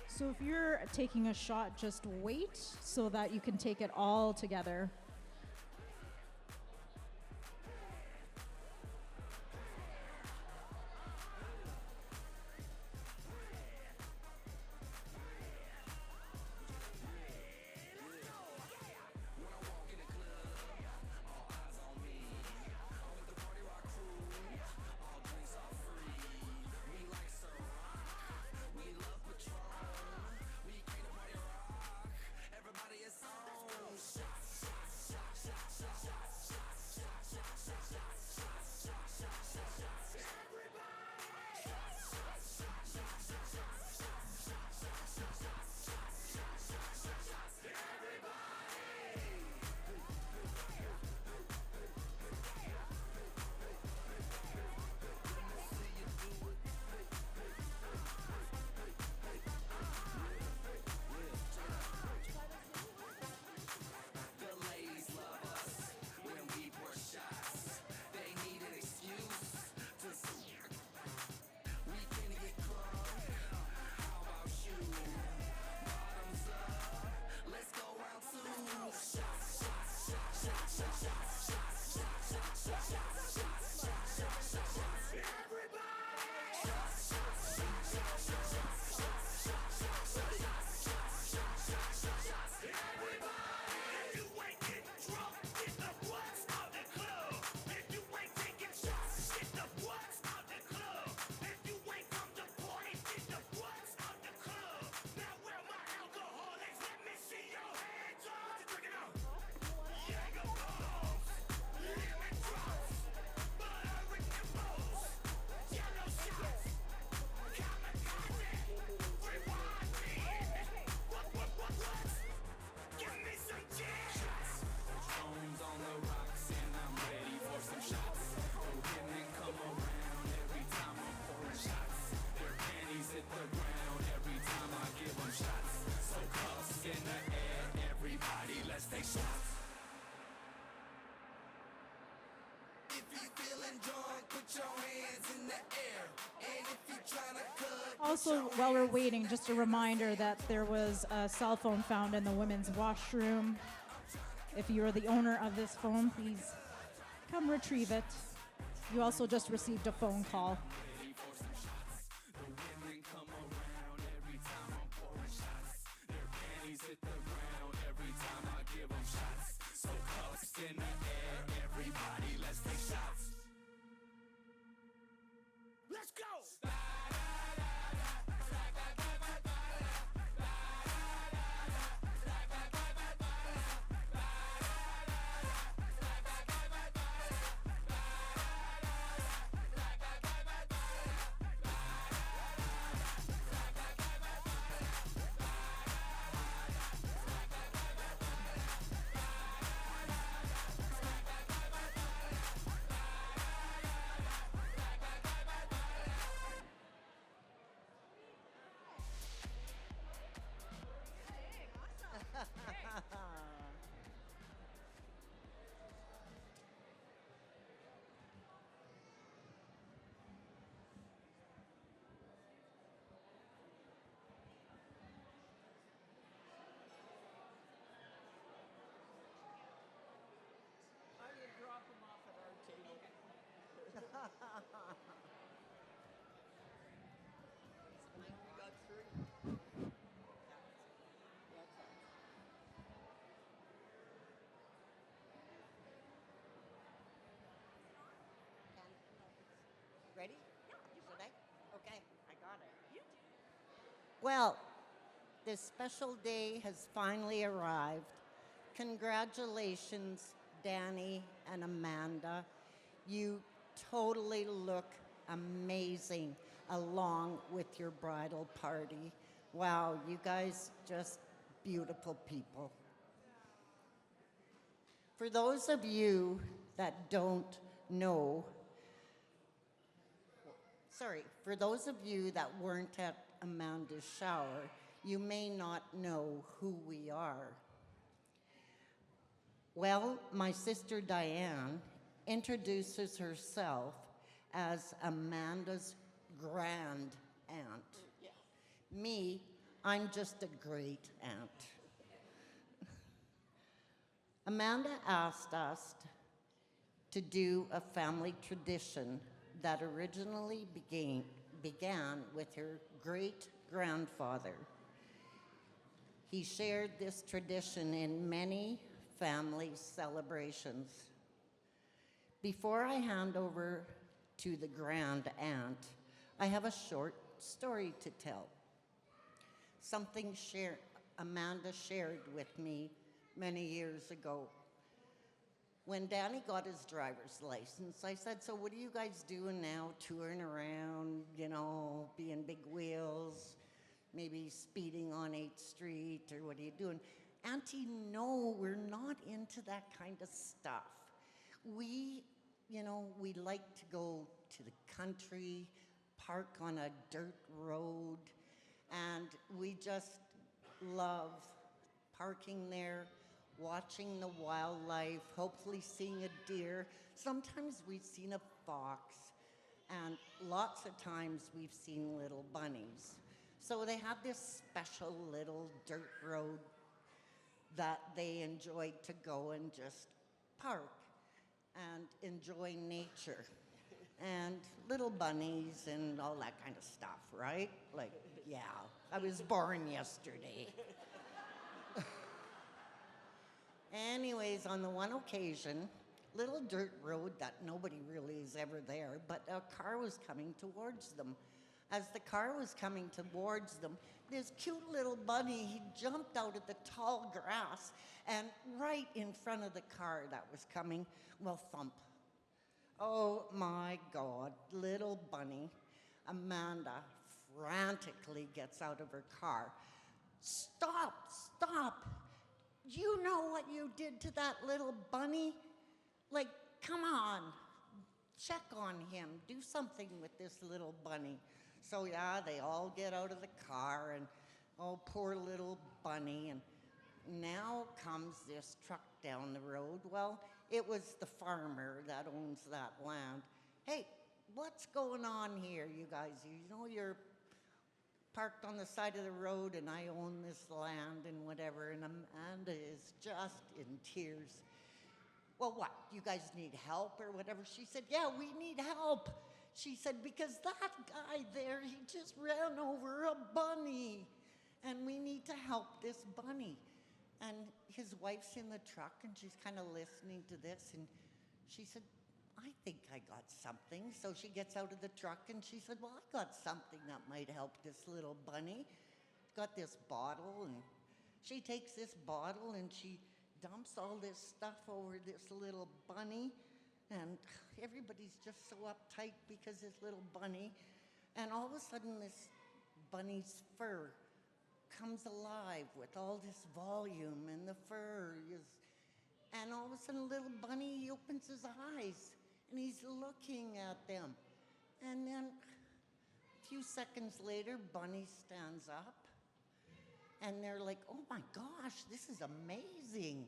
So if you're taking a shot, just wait so that you can take it all together. Also, while we're waiting, just a reminder that there was a cell phone found in the women's washroom. If you're the owner of this phone, please come retrieve it. You also just received a phone call. Let's go! Ready? Should I? Okay, I got it. Well, this special day has finally arrived. Congratulations, Danny and Amanda. You totally look amazing along with your bridal party. Wow, you guys just beautiful people. For those of you that don't know, for those of you that weren't at Amanda's shower, you may not know who we are. Well, my sister Diane introduces herself as Amanda's grand aunt. Me, I'm just a great aunt. Amanda asked us to do a family tradition that originally began with her great-grandfather. He shared this tradition in many family celebrations. Before I hand over to the grand aunt, I have a short story to tell. Something Amanda shared with me many years ago. When Danny got his driver's license, I said, so what are you guys doing now? Touring around, you know, being big wheels, maybe speeding on 8th Street, or what are you doing? Auntie, no, we're not into that kind of stuff. We like to go to the country, park on a dirt road, and we just love parking there, watching the wildlife, hopefully seeing a deer. Sometimes we've seen a fox, and lots of times we've seen little bunnies. So they have this special little dirt road that they enjoyed to go and just park and enjoy nature and little bunnies and all that kind of stuff, right? Like, yeah, I was born yesterday. Anyways, on the one occasion, little dirt road that nobody really is ever there, but a car was coming towards them. As the car was coming towards them, this cute little bunny, he jumped out of the tall grass, and right in front of the car that was coming, well, thump. Oh my God, little bunny. Amanda frantically gets out of her car. Stop, stop. You know what you did to that little bunny? Like, come on, check on him, do something with this little bunny. So yeah, they all get out of the car and, oh, poor little bunny. And now comes this truck down the road. Well, it was the farmer that owns that land. Hey, what's going on here, you guys? You know, you're parked on the side of the road and I own this land and whatever. And Amanda is just in tears. Well, what, you guys need help or whatever? She said, yeah, we need help. She said, because that guy there, he just ran over a bunny. And we need to help this bunny. And his wife's in the truck and she's kind of listening to this. And she said, I think I got something. So she gets out of the truck and she said, well, I got something that might help this little bunny. Got this bottle, and she takes this bottle and she dumps all this stuff over this little bunny. And everybody's just so uptight because this little bunny. And all of a sudden this bunny's fur comes alive with all this volume, and the fur is, and all of a sudden little bunny, he opens his eyes and he's looking at them. And then a few seconds later, Bunny stands up and they're like, oh my gosh, this is amazing.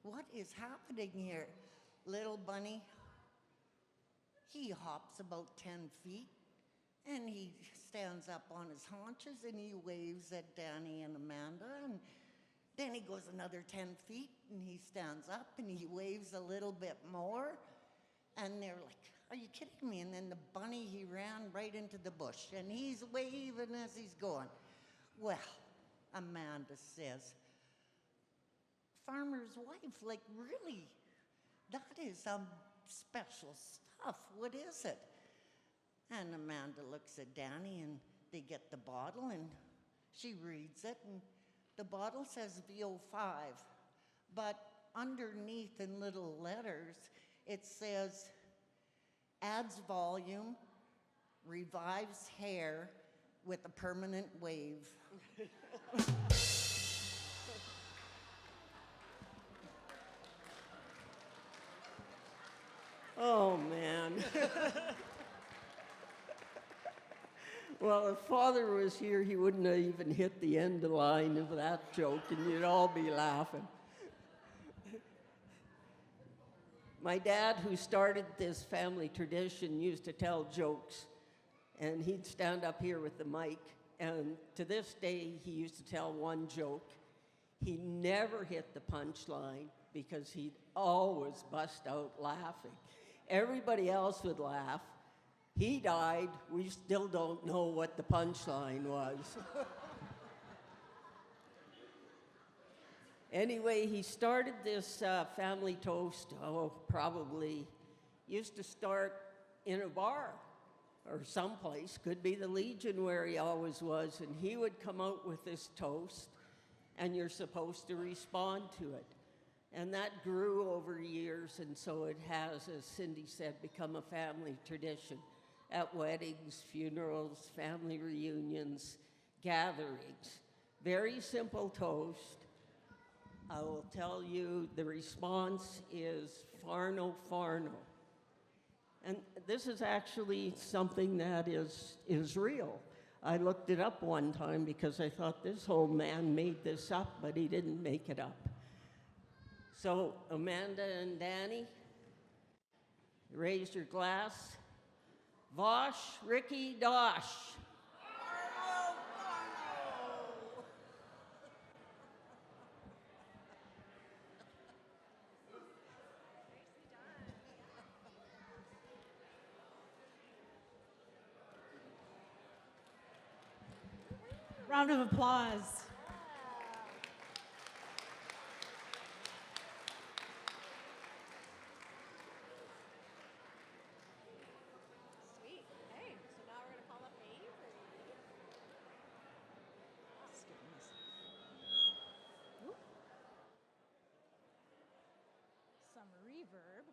What is happening here? Little Bunny, he hops about 10 feet and he stands up on his haunches and he waves at Danny and Amanda. And then he goes another 10 feet and he stands up and he waves a little bit more. And they're like, are you kidding me? And then the bunny, he ran right into the bush and he's waving as he's going. Well, Amanda says, farmer's wife, like really, that is some special stuff. What is it? And Amanda looks at Danny and they get the bottle and she reads it and the bottle says VO5, but underneath in little letters, it says, adds volume, revives hair with a permanent wave. Oh, man. Well, if Father was here, he wouldn't have even hit the end of the line of that joke, and you'd all be laughing. My dad, who started this family tradition, used to tell jokes, and he'd stand up here with the mic, and to this day, he used to tell one joke. He never hit the punchline because he'd always bust out laughing. Everybody else would laugh. He died. We still don't know what the punchline was. Anyway, he started this family toast, probably used to start in a bar or someplace, could be the Legion where he always was, and he would come out with this toast, and you're supposed to respond to it. And that grew over years, and so it has, as Cindy said, become a family tradition at weddings, funerals, family reunions, gatherings. Very simple toast. I will tell you the response is Farno, Farno. And this is actually something that is real. I looked it up one time because I thought this old man made this up, but he didn't make it up. So Amanda and Danny, raise your glass. Vosh, Ricky, Dosh. Round of applause. Sweet. Hey, so now we're gonna call up Avery. Oop. Some reverb.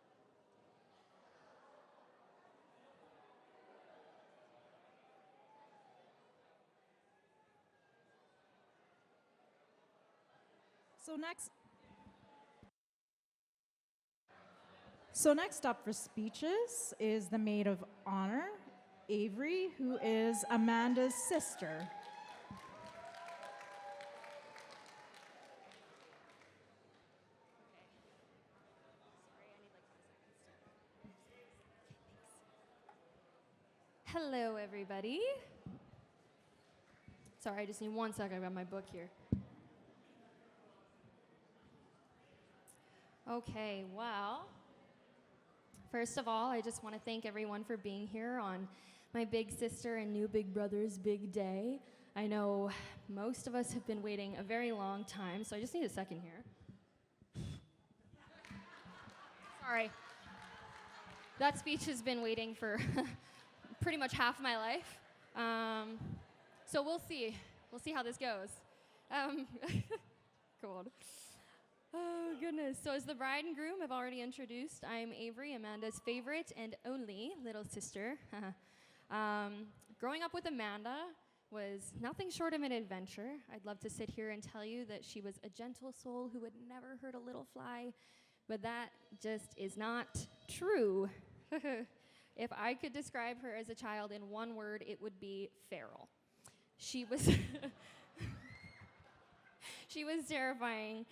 So next up for speeches is the maid of honor, Avery, who is Amanda's sister. Hello, everybody. Sorry, I just need 1 second. I got my book here. Okay, well, first of all, I just want to thank everyone for being here on my big sister and new big brother's big day. I know most of us have been waiting a very long time, so I just need a second here. Sorry. That speech has been waiting for pretty much half my life. So we'll see. We'll see how this goes. God. Oh, goodness. So as the bride and groom have already introduced, I'm Avery, Amanda's favorite and only little sister. Growing up with Amanda was nothing short of an adventure. I'd love to sit here and tell you that she was a gentle soul who would never hurt a little fly, but that just is not true. If I could describe her as a child in one word, it would be feral. She was she was terrifying.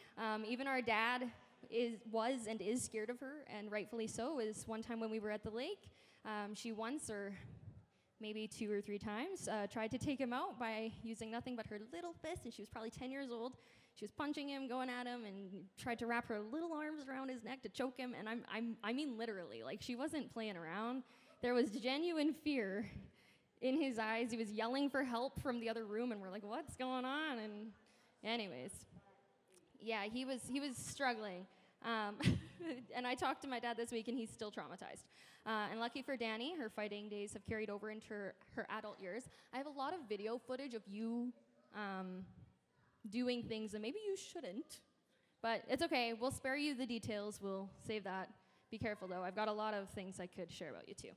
Even our dad was and is scared of her, and rightfully so. It was one time when we were at the lake, she once, or maybe 2 or 3 times, tried to take him out by using nothing but her little fist, and she was probably 10 years old. She was punching him, going at him, and tried to wrap her little arms around his neck to choke him, and I mean literally, like, she wasn't playing around. There was genuine fear in his eyes. He was yelling for help from the other room, and we're like, what's going on? And anyways, yeah, he was struggling. And I talked to my dad this week, and he's still traumatized. And lucky for Danny, her fighting days have carried over into her adult years. I have a lot of video footage of you doing things that maybe you shouldn't, but it's okay. We'll spare you the details. We'll save that. Be careful, though. I've got a lot of things I could share about you, too.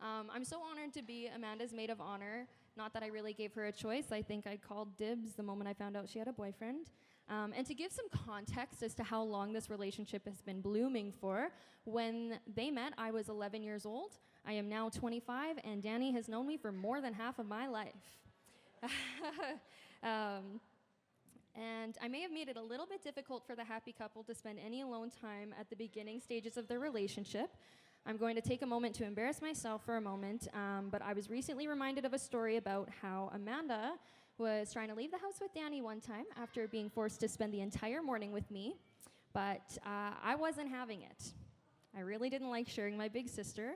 I'm so honored to be Amanda's maid of honor. Not that I really gave her a choice. I think I called dibs the moment I found out she had a boyfriend. And to give some context as to how long this relationship has been blooming for, when they met, I was 11 years old. I am now 25, and Danny has known me for more than half of my life. And I may have made it a little bit difficult for the happy couple to spend any alone time at the beginning stages of their relationship. I'm going to take a moment to embarrass myself for a moment, but I was recently reminded of a story about how Amanda was trying to leave the house with Danny one time after being forced to spend the entire morning with me, but I wasn't having it. I really didn't like sharing my big sister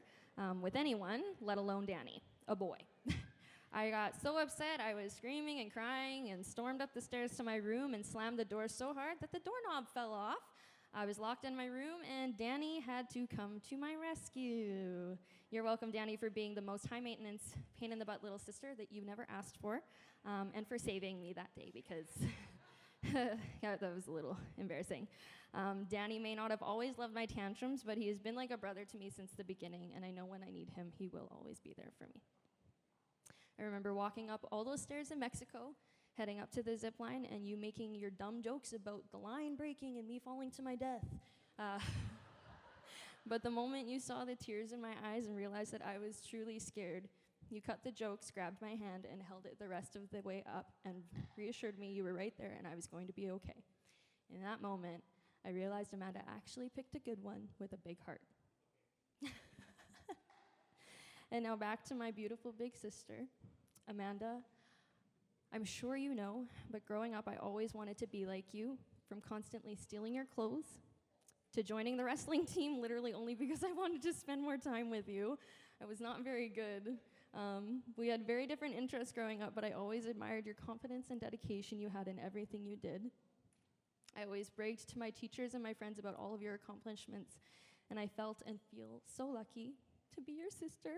with anyone, let alone Danny, a boy. I got so upset, I was screaming and crying and stormed up the stairs to my room and slammed the door so hard that the doorknob fell off. I was locked in my room, and Danny had to come to my rescue. You're welcome, Danny, for being the most high-maintenance, pain-in-the-butt little sister that you never asked for, and for saving me that day, because yeah, that was a little embarrassing. Danny may not have always loved my tantrums, but he has been like a brother to me since the beginning, and I know when I need him, he will always be there for me. I remember walking up all those stairs in Mexico, heading up to the zip line, and you making your dumb jokes about the line breaking and me falling to my death. But the moment you saw the tears in my eyes and realized that I was truly scared, you cut the jokes, grabbed my hand, and held it the rest of the way up and reassured me you were right there and I was going to be okay. In that moment, I realized Amanda actually picked a good one with a big heart. And now back to my beautiful big sister, Amanda. I'm sure you know, but growing up, I always wanted to be like you, from constantly stealing your clothes to joining the wrestling team literally only because I wanted to spend more time with you. I was not very good. We had very different interests growing up, but I always admired your confidence and dedication you had in everything you did. I always bragged to my teachers and my friends about all of your accomplishments, and I felt and feel so lucky to be your sister.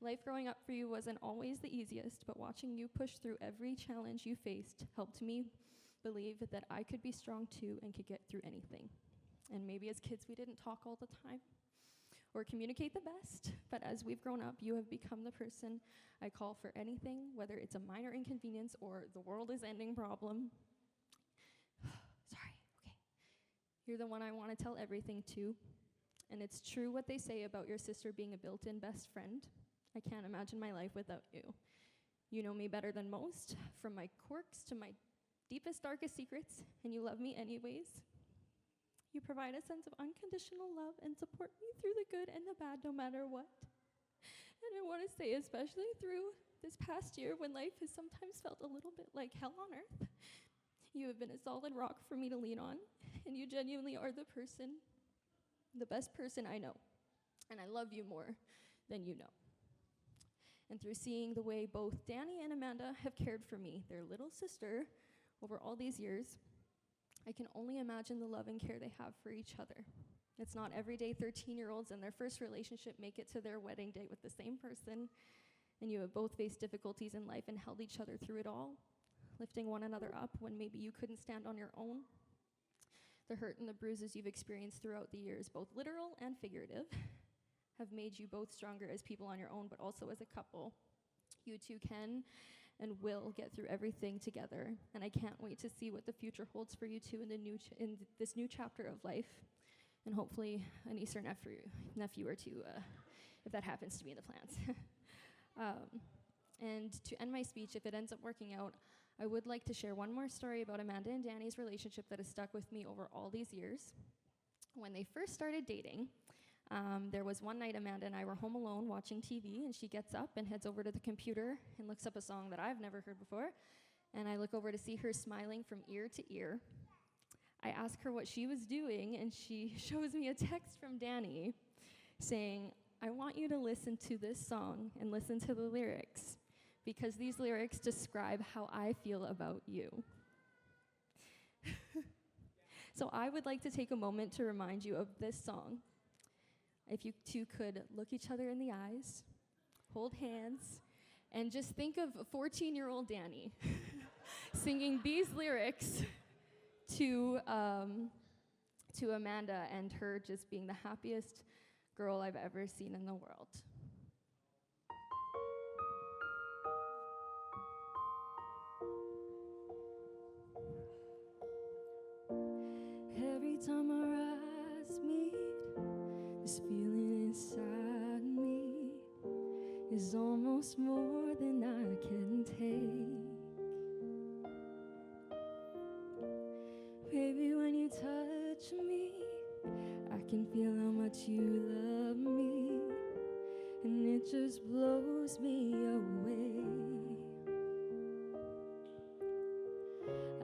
Life growing up for you wasn't always the easiest, but watching you push through every challenge you faced helped me believe that I could be strong too and could get through anything. And maybe as kids we didn't talk all the time or communicate the best, but as we've grown up, you have become the person I call for anything, whether it's a minor inconvenience or the world is ending problem. Sorry, okay. You're the one I want to tell everything to, and it's true what they say about your sister being a built-in best friend. I can't imagine my life without you. You know me better than most, from my quirks to my deepest, darkest secrets, and you love me anyways. You provide a sense of unconditional love and support me through the good and the bad, no matter what. And I want to say, especially through this past year when life has sometimes felt a little bit like hell on earth, you have been a solid rock for me to lean on, and you genuinely are the best person I know. And I love you more than you know. And through seeing the way both Danny and Amanda have cared for me, their little sister, over all these years, I can only imagine the love and care they have for each other. It's not everyday 13-year-olds in their first relationship make it to their wedding day with the same person, and you have both faced difficulties in life and held each other through it all, lifting one another up when maybe you couldn't stand on your own. The hurt and the bruises you've experienced throughout the years, both literal and figurative, have made you both stronger as people on your own, but also as a couple. You two can and will get through everything together, and I can't wait to see what the future holds for you two in this new chapter of life, and hopefully a niece or nephew or two, if that happens to be in the plans. And to end my speech, if it ends up working out, I would like to share one more story about Amanda and Danny's relationship that has stuck with me over all these years. When they first started dating, there was one night Amanda and I were home alone watching TV, and she gets up and heads over to the computer and looks up a song that I've never heard before, and I look over to see her smiling from ear to ear. I ask her what she was doing, and she shows me a text from Danny saying, "I want you to listen to this song and listen to the lyrics, because these lyrics describe how I feel about you." So I would like to take a moment to remind you of this song. If you two could look each other in the eyes, hold hands, and just think of 14-year-old Danny singing these lyrics to Amanda, and her just being the happiest girl I've ever seen in the world. Every time our eyes meet, this feeling inside me is almost more than I can take. Baby, when you touch me, I can feel how much you love me, and it just blows me away.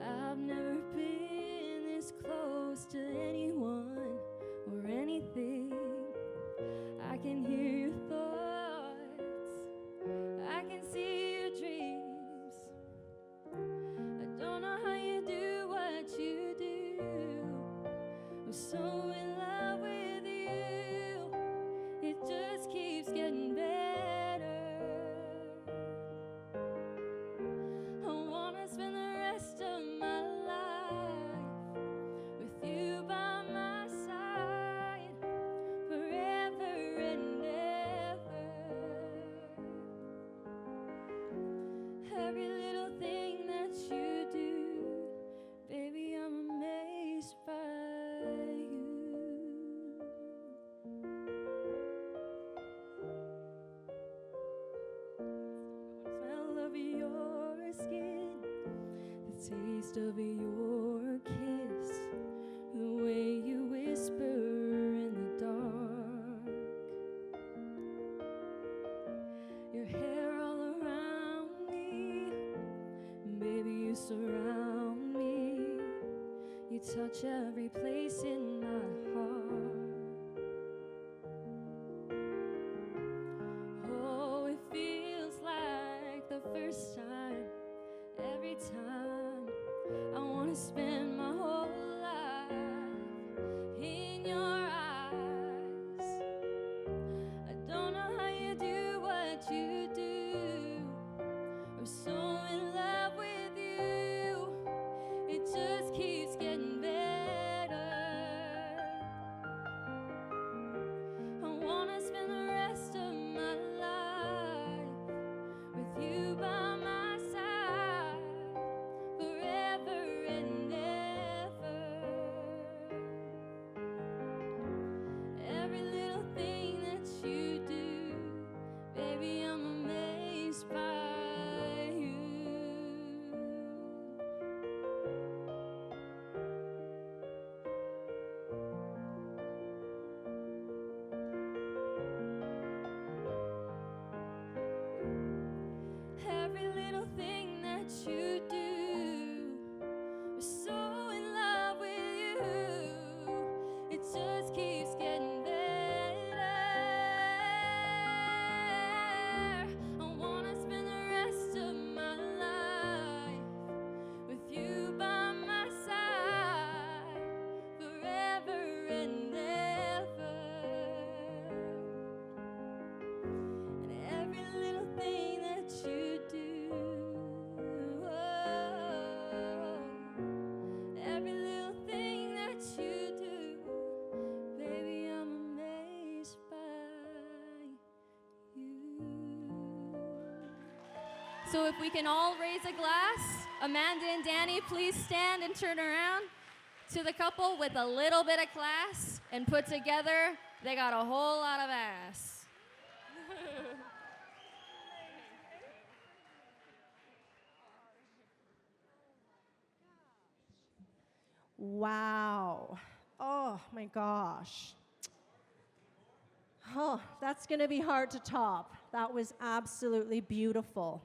I've never been this close to anyone or anything. I can hear your thoughts, I can see your dreams. I don't know how you do what you do. I'm so in love with you, it just keeps getting better. I wanna spend the rest of my life with you by my side, forever and ever. Every little thing that you do, baby, I'm amazed by you. Smell of your skin, the taste of your kiss, the way you whisper in the dark, your hair all around me, baby, you surround me, you touch every place in my heart. Oh, it feels like the first time, every time. I wanna So if we can all raise a glass, Amanda and Danny, please stand and turn around to the couple with a little bit of class, and put together, they got a whole lot of ass. Wow. Oh my gosh. Oh, that's going to be hard to top. That was absolutely beautiful.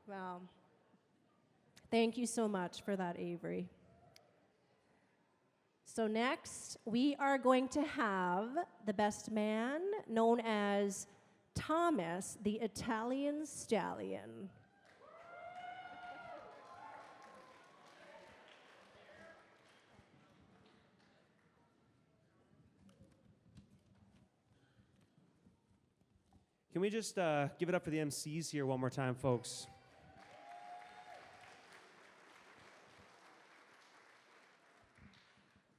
Wow. Thank you so much for that, Avery. So next, we are going to have the best man, known as Thomas, the Italian Stallion. Can we just give it up for the MCs here one more time, folks?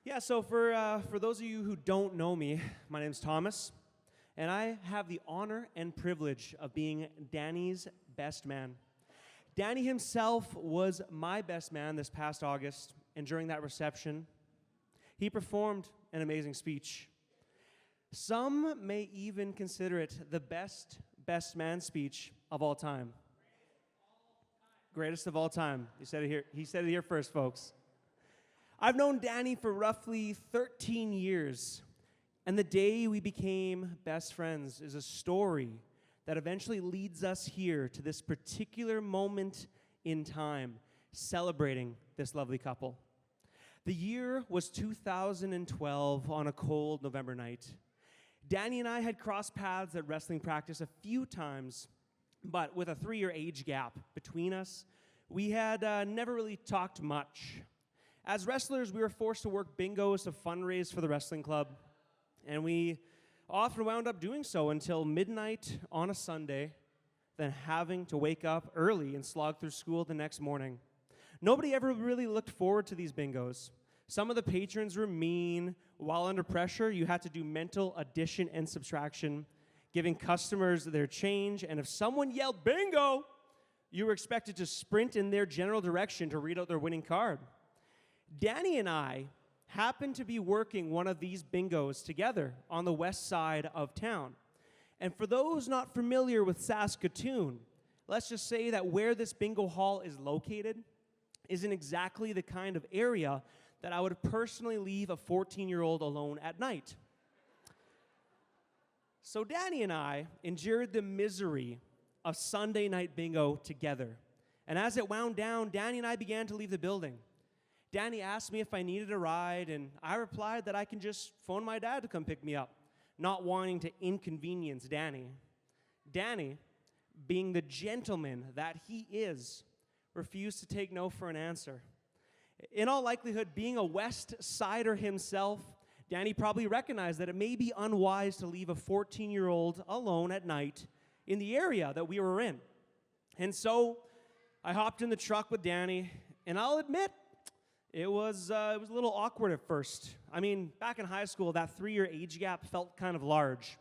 Yeah, so for those of you who don't know me, my name's Thomas, and I have the honor and privilege of being Danny's best man. Danny himself was my best man this past August, and during that reception, he performed an amazing speech. Some may even consider it the best man speech of all time. Greatest of all time. He said it here first, folks. I've known Danny for roughly 13 years, and the day we became best friends is a story that eventually leads us here to this particular moment in time, celebrating this lovely couple. The year was 2012 on a cold November night. Danny and I had crossed paths at wrestling practice a few times, but with a 3-year age gap between us, we had never really talked much. As wrestlers, we were forced to work bingos to fundraise for the wrestling club, and we often wound up doing so until midnight on a Sunday, then having to wake up early and slog through school the next morning. Nobody ever really looked forward to these bingos. Some of the patrons were mean. While under pressure, you had to do mental addition and subtraction, giving customers their change, and if someone yelled bingo, you were expected to sprint in their general direction to read out their winning card. Danny and I happened to be working one of these bingos together on the west side of town. And for those not familiar with Saskatoon, let's just say that where this bingo hall is located isn't exactly the kind of area that I would personally leave a 14-year-old alone at night. So Danny and I endured the misery of Sunday night bingo together. And as it wound down, Danny and I began to leave the building. Danny asked me if I needed a ride, and I replied that I can just phone my dad to come pick me up, not wanting to inconvenience Danny. Danny, being the gentleman that he is, refused to take no for an answer. In all likelihood, being a West Sider himself, Danny probably recognized that it may be unwise to leave a 14-year-old alone at night in the area that we were in. And so I hopped in the truck with Danny, and I'll admit, it was a little awkward at first. I mean, back in high school, that 3-year age gap felt kind of large.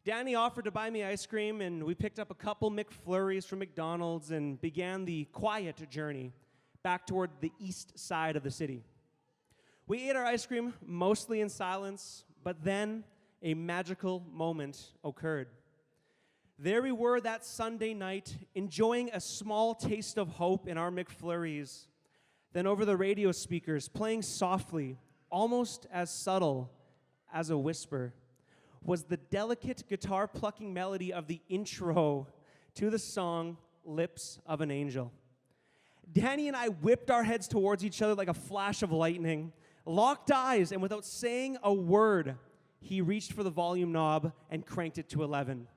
Danny offered to buy me ice cream, and we picked up a couple McFlurries from McDonald's and began the quiet journey back toward the east side of the city. We ate our ice cream mostly in silence, but then a magical moment occurred. There we were that Sunday night, enjoying a small taste of hope in our McFlurries. Then over the radio speakers, playing softly, almost as subtle as a whisper, was the delicate guitar-plucking melody of the intro to the song Lips of an Angel. Danny and I whipped our heads towards each other like a flash of lightning, locked eyes, and without saying a word, he reached for the volume knob and cranked it to 11.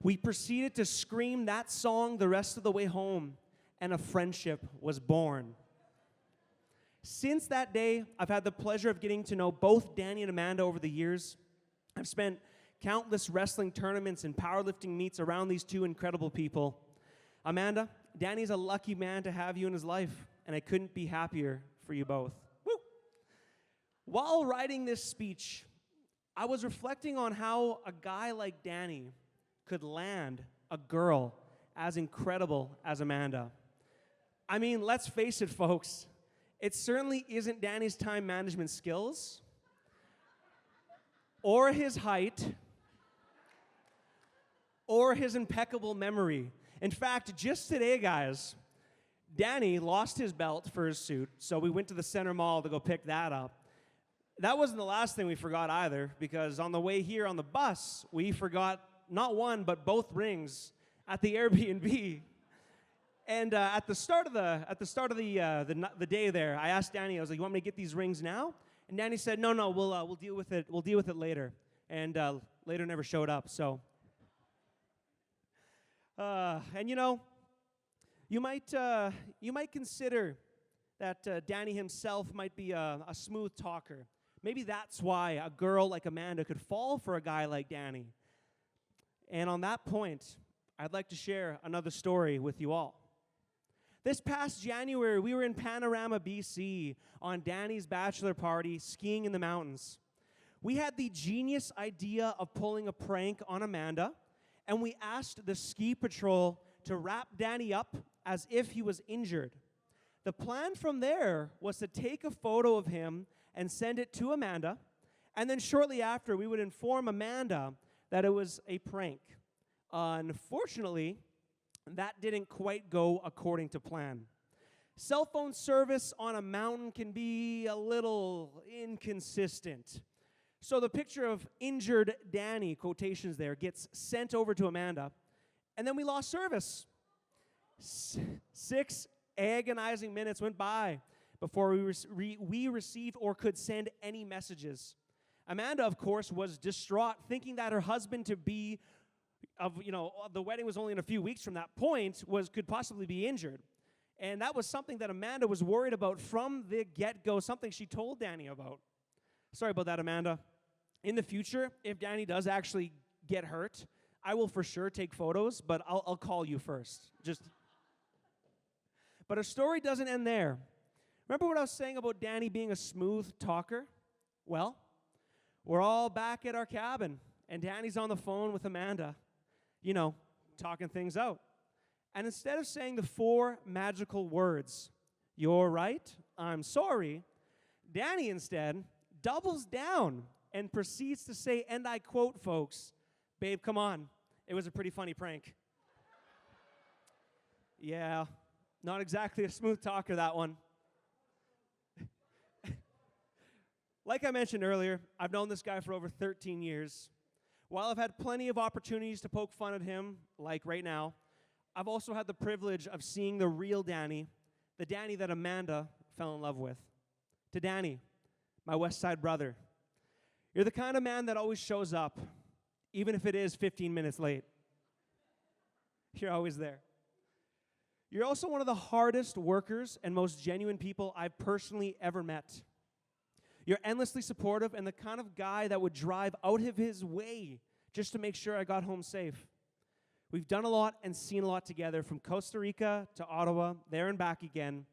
We proceeded to scream that song the rest of the way home, and a friendship was born. Since that day, I've had the pleasure of getting to know both Danny and Amanda over the years. I've spent countless wrestling tournaments and powerlifting meets around these two incredible people. Amanda, Danny's a lucky man to have you in his life, and I couldn't be happier for you both. Woo! While writing this speech, I was reflecting on how a guy like Danny could land a girl as incredible as Amanda. I mean, let's face it, folks. It certainly isn't Danny's time management skills or his height or his impeccable memory. In fact, just today, guys, Danny lost his belt for his suit, so we went to the center mall to go pick that up. That wasn't the last thing we forgot either, because on the way here on the bus, we forgot not one, but both rings at the Airbnb. And at the start of the day there, I asked Danny, I was like, "You want me to get these rings now?" And Danny said, "No, we'll deal with it. We'll deal with it later." And later never showed up. So, and you know, you might consider that Danny himself might be a smooth talker. Maybe that's why a girl like Amanda could fall for a guy like Danny. And on that point, I'd like to share another story with you all. This past January, we were in Panorama, BC, on Danny's bachelor party, skiing in the mountains. We had the genius idea of pulling a prank on Amanda, and we asked the ski patrol to wrap Danny up as if he was injured. The plan from there was to take a photo of him and send it to Amanda, and then shortly after, we would inform Amanda that it was a prank. Unfortunately, that didn't quite go according to plan. Cell phone service on a mountain can be a little inconsistent. So the picture of injured Danny, quotations there, gets sent over to Amanda, and then we lost service. 6 agonizing minutes went by before we received or could send any messages. Amanda, of course, was distraught, thinking that her husband-to-be, the wedding was only in a few weeks from that point, could possibly be injured. And that was something that Amanda was worried about from the get-go, something she told Danny about. Sorry about that, Amanda. In the future, if Danny does actually get hurt, I will for sure take photos, but I'll call you first. But our story doesn't end there. Remember what I was saying about Danny being a smooth talker? Well, we're all back at our cabin, and Danny's on the phone with Amanda, talking things out. And instead of saying the 4 magical words, "You're right, I'm sorry," Danny instead doubles down and proceeds to say, and I quote, folks, "Babe, come on. It was a pretty funny prank." Yeah, not exactly a smooth talker, that one. Like I mentioned earlier, I've known this guy for over 13 years. While I've had plenty of opportunities to poke fun at him, like right now, I've also had the privilege of seeing the real Danny, the Danny that Amanda fell in love with. To Danny, my West Side brother, you're the kind of man that always shows up, even if it is 15 minutes late. You're always there. You're also one of the hardest workers and most genuine people I've personally ever met. You're endlessly supportive and the kind of guy that would drive out of his way just to make sure I got home safe. We've done a lot and seen a lot together, from Costa Rica to Ottawa, there and back again.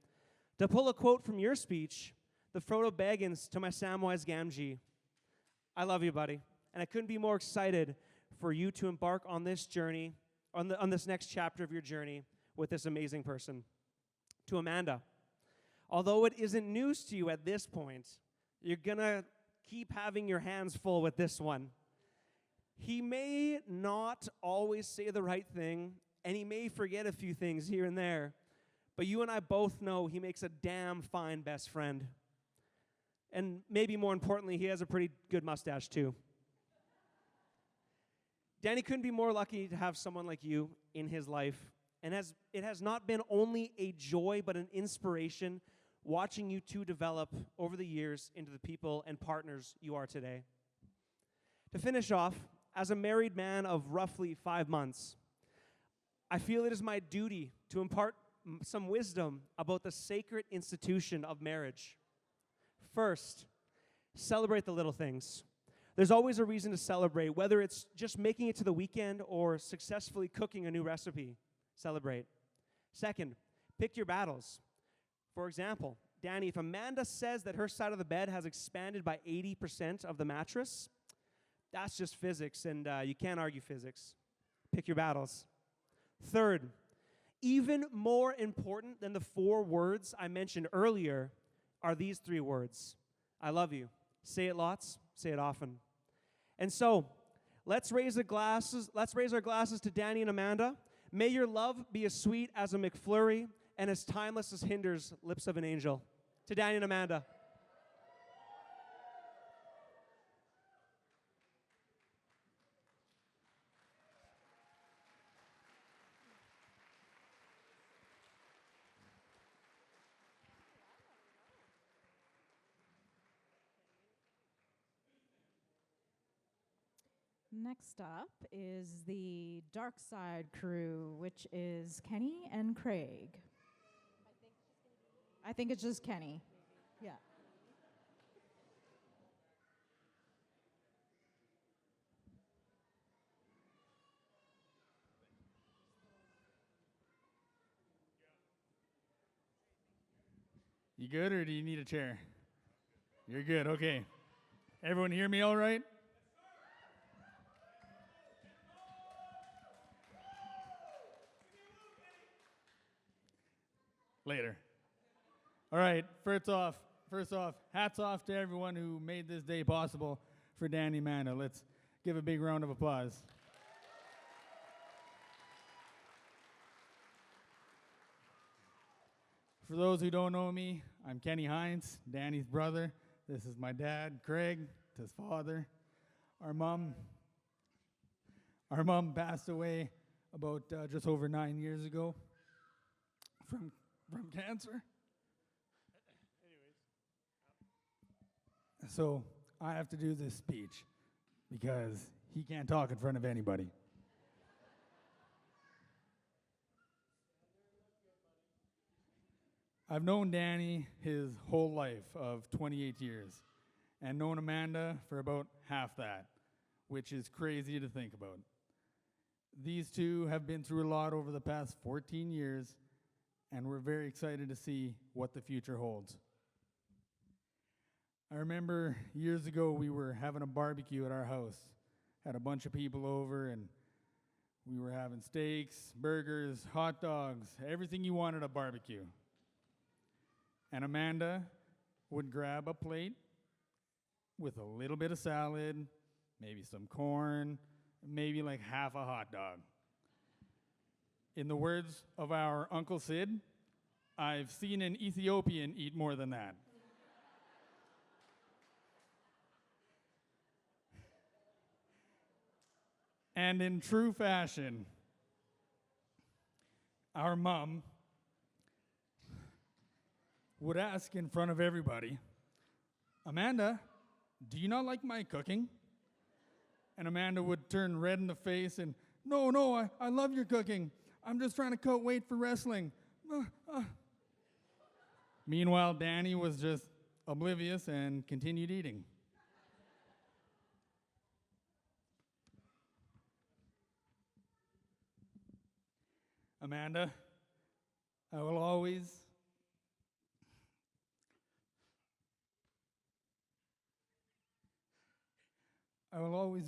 To pull a quote from your speech, the Frodo Baggins to my Samwise Gamgee. I love you, buddy, and I couldn't be more excited for you to embark on this journey, on this next chapter of your journey with this amazing person. To Amanda, although it isn't news to you at this point, you're going to keep having your hands full with this one. He may not always say the right thing, and he may forget a few things here and there, but you and I both know he makes a damn fine best friend. And maybe more importantly, he has a pretty good mustache too. Danny couldn't be more lucky to have someone like you in his life, and it has not been only a joy, but an inspiration watching you two develop over the years into the people and partners you are today. To finish off, as a married man of roughly 5 months, I feel it is my duty to impart some wisdom about the sacred institution of marriage. First, celebrate the little things. There's always a reason to celebrate, whether it's just making it to the weekend or successfully cooking a new recipe. Celebrate. Second, pick your battles. For example, Danny, if Amanda says that her side of the bed has expanded by 80% of the mattress, that's just physics, and you can't argue physics. Pick your battles. Third, even more important than the 4 words I mentioned earlier are these 3 words. I love you. Say it lots, say it often. And so, let's raise our glasses to Danny and Amanda. May your love be as sweet as a McFlurry and as timeless as Hinder's lips of an angel. To Danny and Amanda. Next up is the Dark Side crew, which is Kenny and Craig. I think it's just Kenny. Yeah. You good, or do you need a chair? You're good, okay. Everyone hear me all right? Later. All right, first off, hats off to everyone who made this day possible for Danny and Amanda. Let's give a big round of applause. For those who don't know me, I'm Kenny Hines, Danny's brother. This is my dad, Craig, his father. Our mom passed away about just over 9 years ago from cancer. So I have to do this speech because he can't talk in front of anybody. I've known Danny his whole life of 28 years and known Amanda for about half that, which is crazy to think about. These two have been through a lot over the past 14 years, and we're very excited to see what the future holds. I remember years ago we were having a barbecue at our house, had a bunch of people over, and we were having steaks, burgers, hot dogs, everything you wanted at a barbecue. And Amanda would grab a plate with a little bit of salad, maybe some corn, maybe like half a hot dog. In the words of our Uncle Sid, I've seen an Ethiopian eat more than that. And in true fashion, our mom would ask in front of everybody, Amanda, do you not like my cooking? And Amanda would turn red in the face and, no, I love your cooking. I'm just trying to cut weight for wrestling. Meanwhile, Danny was just oblivious and continued eating. Amanda, I will always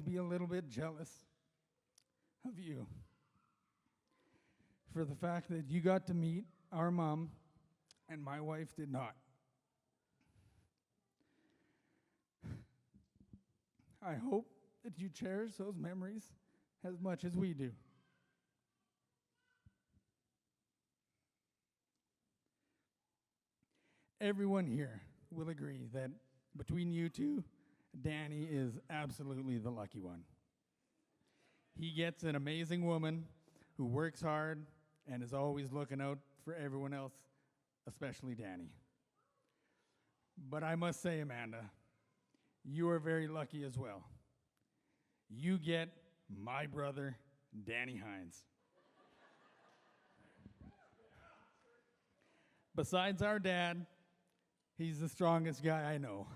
be a little bit jealous of you for the fact that you got to meet our mom and my wife did not. I hope that you cherish those memories as much as we do. Everyone here will agree that between you two, Danny is absolutely the lucky one. He gets an amazing woman who works hard and is always looking out for everyone else, especially Danny. But I must say, Amanda, you are very lucky as well. You get my brother, Danny Hines. Besides our dad, he's the strongest guy I know.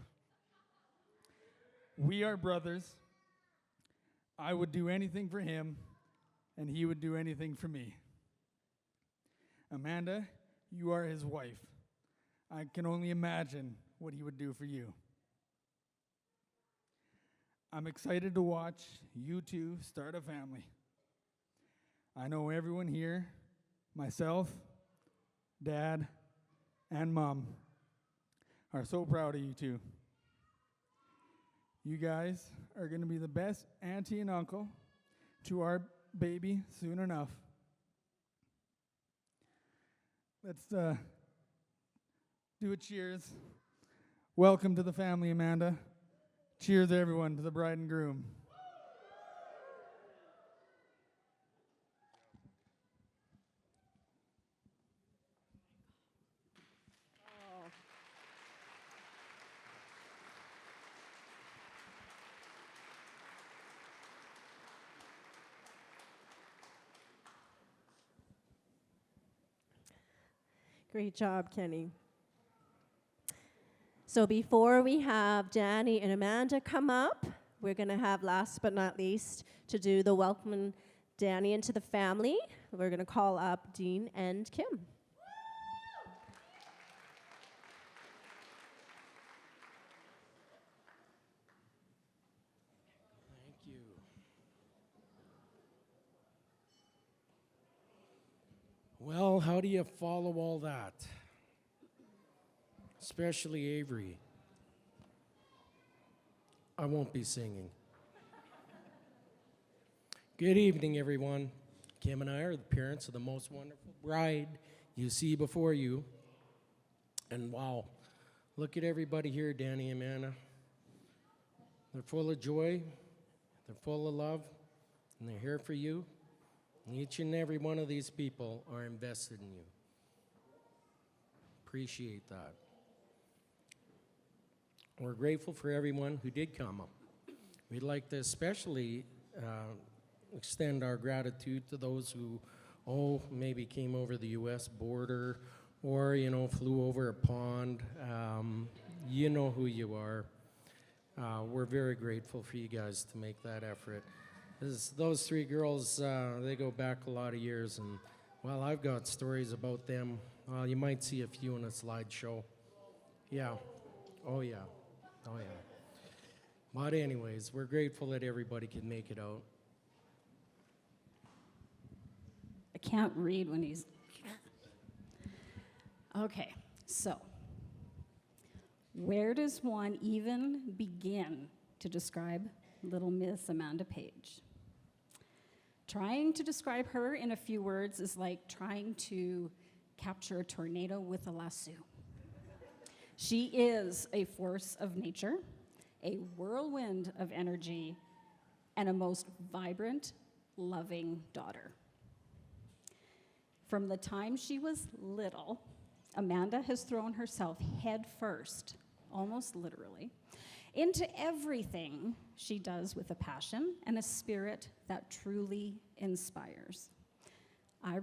We are brothers. I would do anything for him, and he would do anything for me. Amanda, you are his wife. I can only imagine what he would do for you. I'm excited to watch you two start a family. I know everyone here, myself, Dad, and Mom, are so proud of you two. You guys are going to be the best auntie and uncle to our baby soon enough. Let's do a cheers. Welcome to the family, Amanda. Cheers, everyone, to the bride and groom. Great job, Kenny. So before we have Danny and Amanda come up, we're going to have, last but not least, to do the welcome Danny into the family. We're going to call up Dean and Kim. Thank you. Well, how do you follow all that? Especially Avery. I won't be singing. Good evening, everyone. Kim and I are the parents of the most wonderful bride you see before you. And wow, look at everybody here, Danny and Amanda. They're full of joy, they're full of love, and they're here for you. And each and every one of these people are invested in you. Appreciate that. We're grateful for everyone who did come up. We'd like to especially extend our gratitude to those who, maybe came over the U.S. border or, flew over a pond. You know who you are. We're very grateful for you guys to make that effort. Those three girls, they go back a lot of years, and, well, I've got stories about them. You might see a few in a slideshow. Yeah. Oh, yeah. Oh, yeah. But anyways, we're grateful that everybody could make it out. I can't read when he's... Okay, so where does one even begin to describe little Miss Amanda Page? Trying to describe her in a few words is like trying to capture a tornado with a lasso. She is a force of nature, a whirlwind of energy, and a most vibrant, loving daughter. From the time she was little, Amanda has thrown herself head first, almost literally, into everything she does with a passion and a spirit that truly inspires. We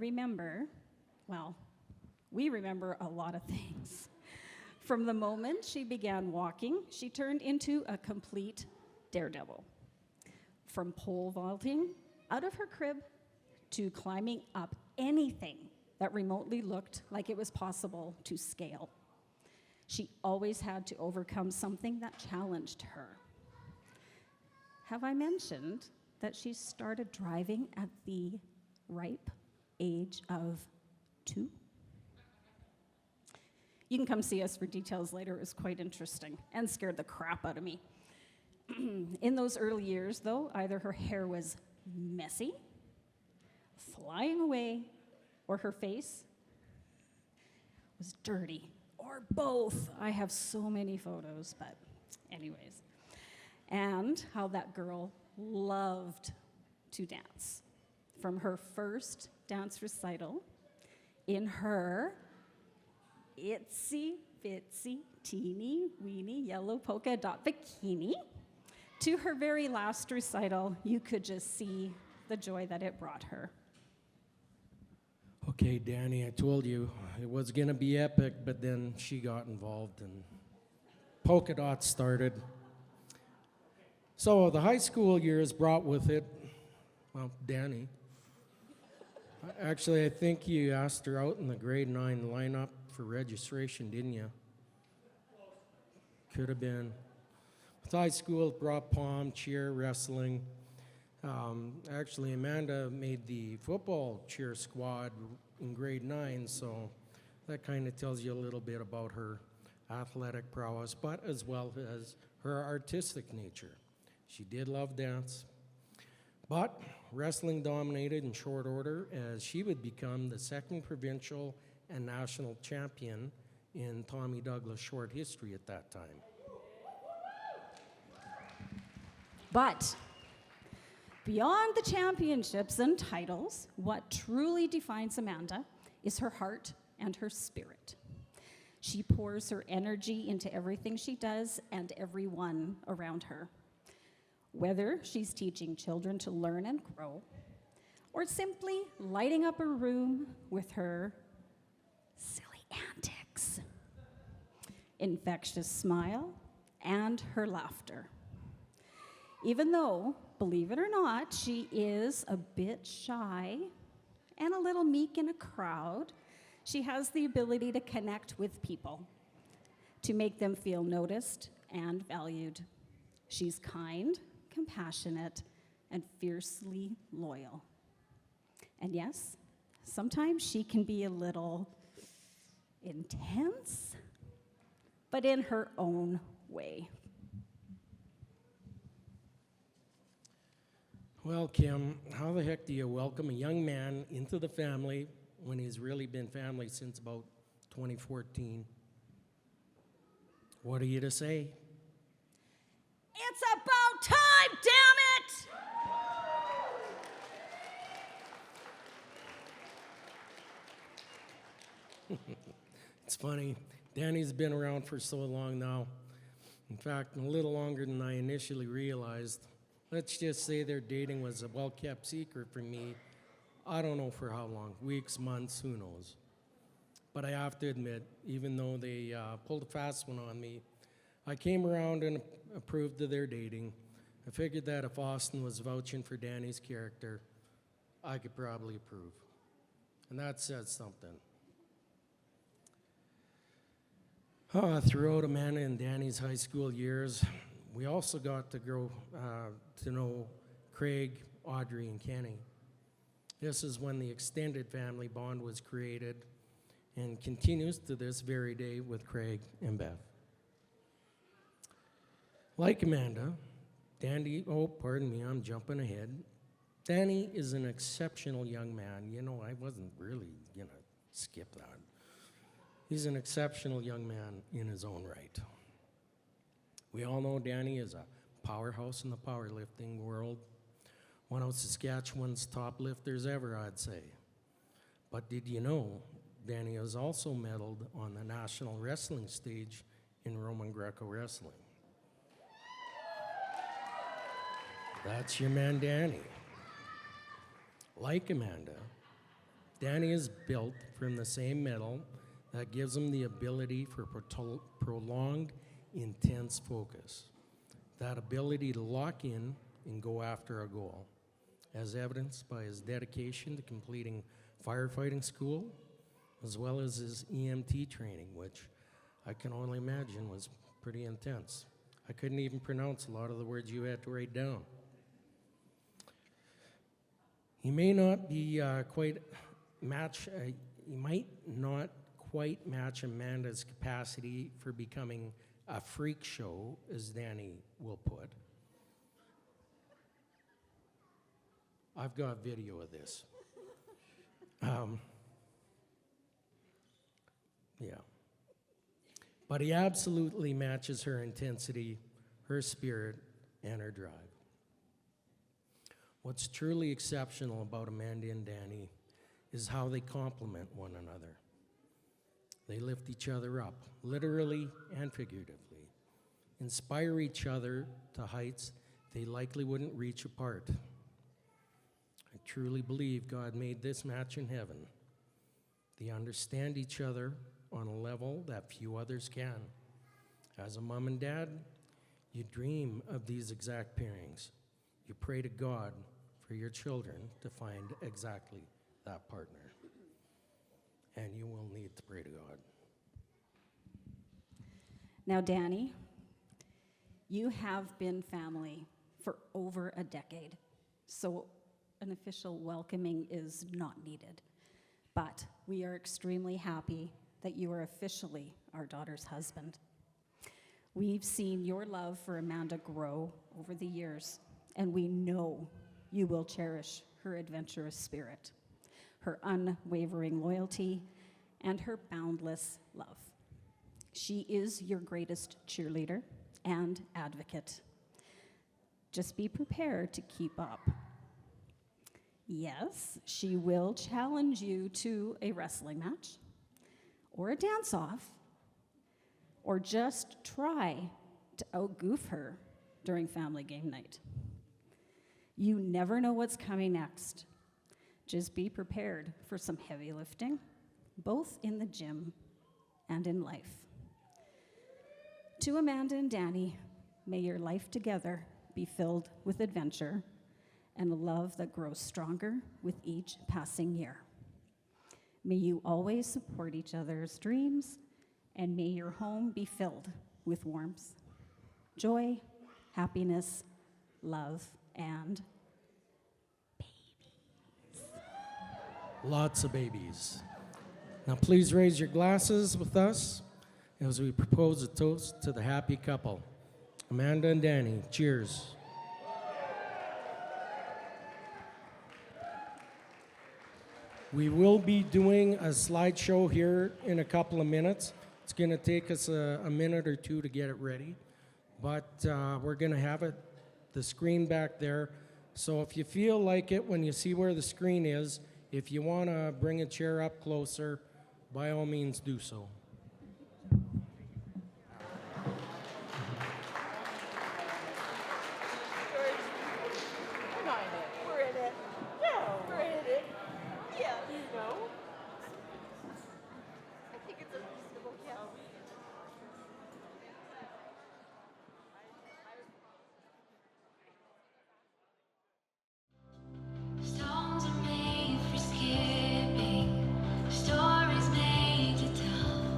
remember a lot of things. From the moment she began walking, she turned into a complete daredevil. From pole vaulting out of her crib to climbing up anything that remotely looked like it was possible to scale. She always had to overcome something that challenged her. Have I mentioned that she started driving at the ripe age of 2? You can come see us for details later. It was quite interesting and scared the crap out of me. In those early years, though, either her hair was messy, flying away, or her face was dirty, or both. I have so many photos, but anyways. And how that girl loved to dance. From her first dance recital in her itsy bitsy teeny weeny yellow polka dot bikini to her very last recital, you could just see the joy that it brought her. Okay, Danny, I told you it was going to be epic, but then she got involved and polka dots started. So the high school years brought with it, well, Danny. Actually, I think you asked her out in the grade 9 lineup for registration, didn't you? Could have been. With high school, it brought pom, cheer, wrestling. Actually, Amanda made the football cheer squad in grade 9, so that kind of tells you a little bit about her athletic prowess, but as well as her artistic nature. She did love dance, but wrestling dominated in short order as she would become the second provincial and national champion in Tommy Douglas short history at that time. But beyond the championships and titles, what truly defines Amanda is her heart and her spirit. She pours her energy into everything she does and everyone around her. Whether she's teaching children to learn and grow, or simply lighting up a room with her silly antics, infectious smile, and her laughter. Even though, believe it or not, she is a bit shy and a little meek in a crowd, she has the ability to connect with people, to make them feel noticed and valued. She's kind, compassionate, and fiercely loyal. And yes, sometimes she can be a little intense, but in her own way. Well, Kim, how the heck do you welcome a young man into the family when he's really been family since about 2014? What are you to say? It's about time, damn it! It's funny, Danny's been around for so long now. In fact, a little longer than I initially realized. Let's just say their dating was a well-kept secret from me. I don't know for how long, weeks, months, who knows. But I have to admit, even though they pulled a fast one on me, I came around and approved of their dating. I figured that if Austin was vouching for Danny's character, I could probably approve. And that says something. Throughout Amanda and Danny's high school years, we also got to grow to know Craig, Audrey, and Kenny. This is when the extended family bond was created and continues to this very day with Craig and Beth. Like Amanda, Danny, pardon me, I'm jumping ahead. Danny is an exceptional young man. You know, I wasn't really gonna skip that. He's an exceptional young man in his own right. We all know Danny is a powerhouse in the powerlifting world. One of Saskatchewan's top lifters ever, I'd say. But did you know Danny has also medaled on the national wrestling stage in Roman Greco wrestling? That's your man, Danny. Like Amanda, Danny is built from the same metal that gives him the ability for prolonged, intense focus. That ability to lock in and go after a goal, as evidenced by his dedication to completing firefighting school, as well as his EMT training, which I can only imagine was pretty intense. I couldn't even pronounce a lot of the words you had to write down. He may not be he might not quite match Amanda's capacity for becoming a freak show, as Danny will put. I've got video of this. Yeah. But he absolutely matches her intensity, her spirit, and her drive. What's truly exceptional about Amanda and Danny is how they complement one another. They lift each other up, literally and figuratively, inspire each other to heights they likely wouldn't reach apart. I truly believe God made this match in heaven. They understand each other on a level that few others can. As a mom and dad, you dream of these exact pairings. You pray to God for your children to find exactly that partner. And you will need to pray to God. Now, Danny, you have been family for over a decade. so an official welcoming is not needed. But we are extremely happy that you are officially our daughter's husband. We've seen your love for Amanda grow over the years, and we know you will cherish her adventurous spirit, her unwavering loyalty, and her boundless love. She is your greatest cheerleader and advocate. Just be prepared to keep up. Yes, she will challenge you to a wrestling match, or a dance-off, or just try to outgoof her during family game night. You never know what's coming next. Just be prepared for some heavy lifting, both in the gym and in life. To Amanda and Danny, may your life together be filled with adventure and a love that grows stronger with each passing year. May you always support each other's dreams, and may your home be filled with warmth, joy, happiness, love, and Lots of babies. Now please raise your glasses with us as we propose a toast to the happy couple. Amanda and Danny, cheers. We will be doing a slideshow here in a couple of minutes. It's going to take us a minute or two to get it ready, but we're going to have the screen back there. So if you feel like it when you see where the screen is, if you want to bring a chair up closer, by all means do so. We're in it. We're in it. No, we're in it. Yeah, you know. I think it's a reasonable guess. Stones are made for skipping, stories made to tell.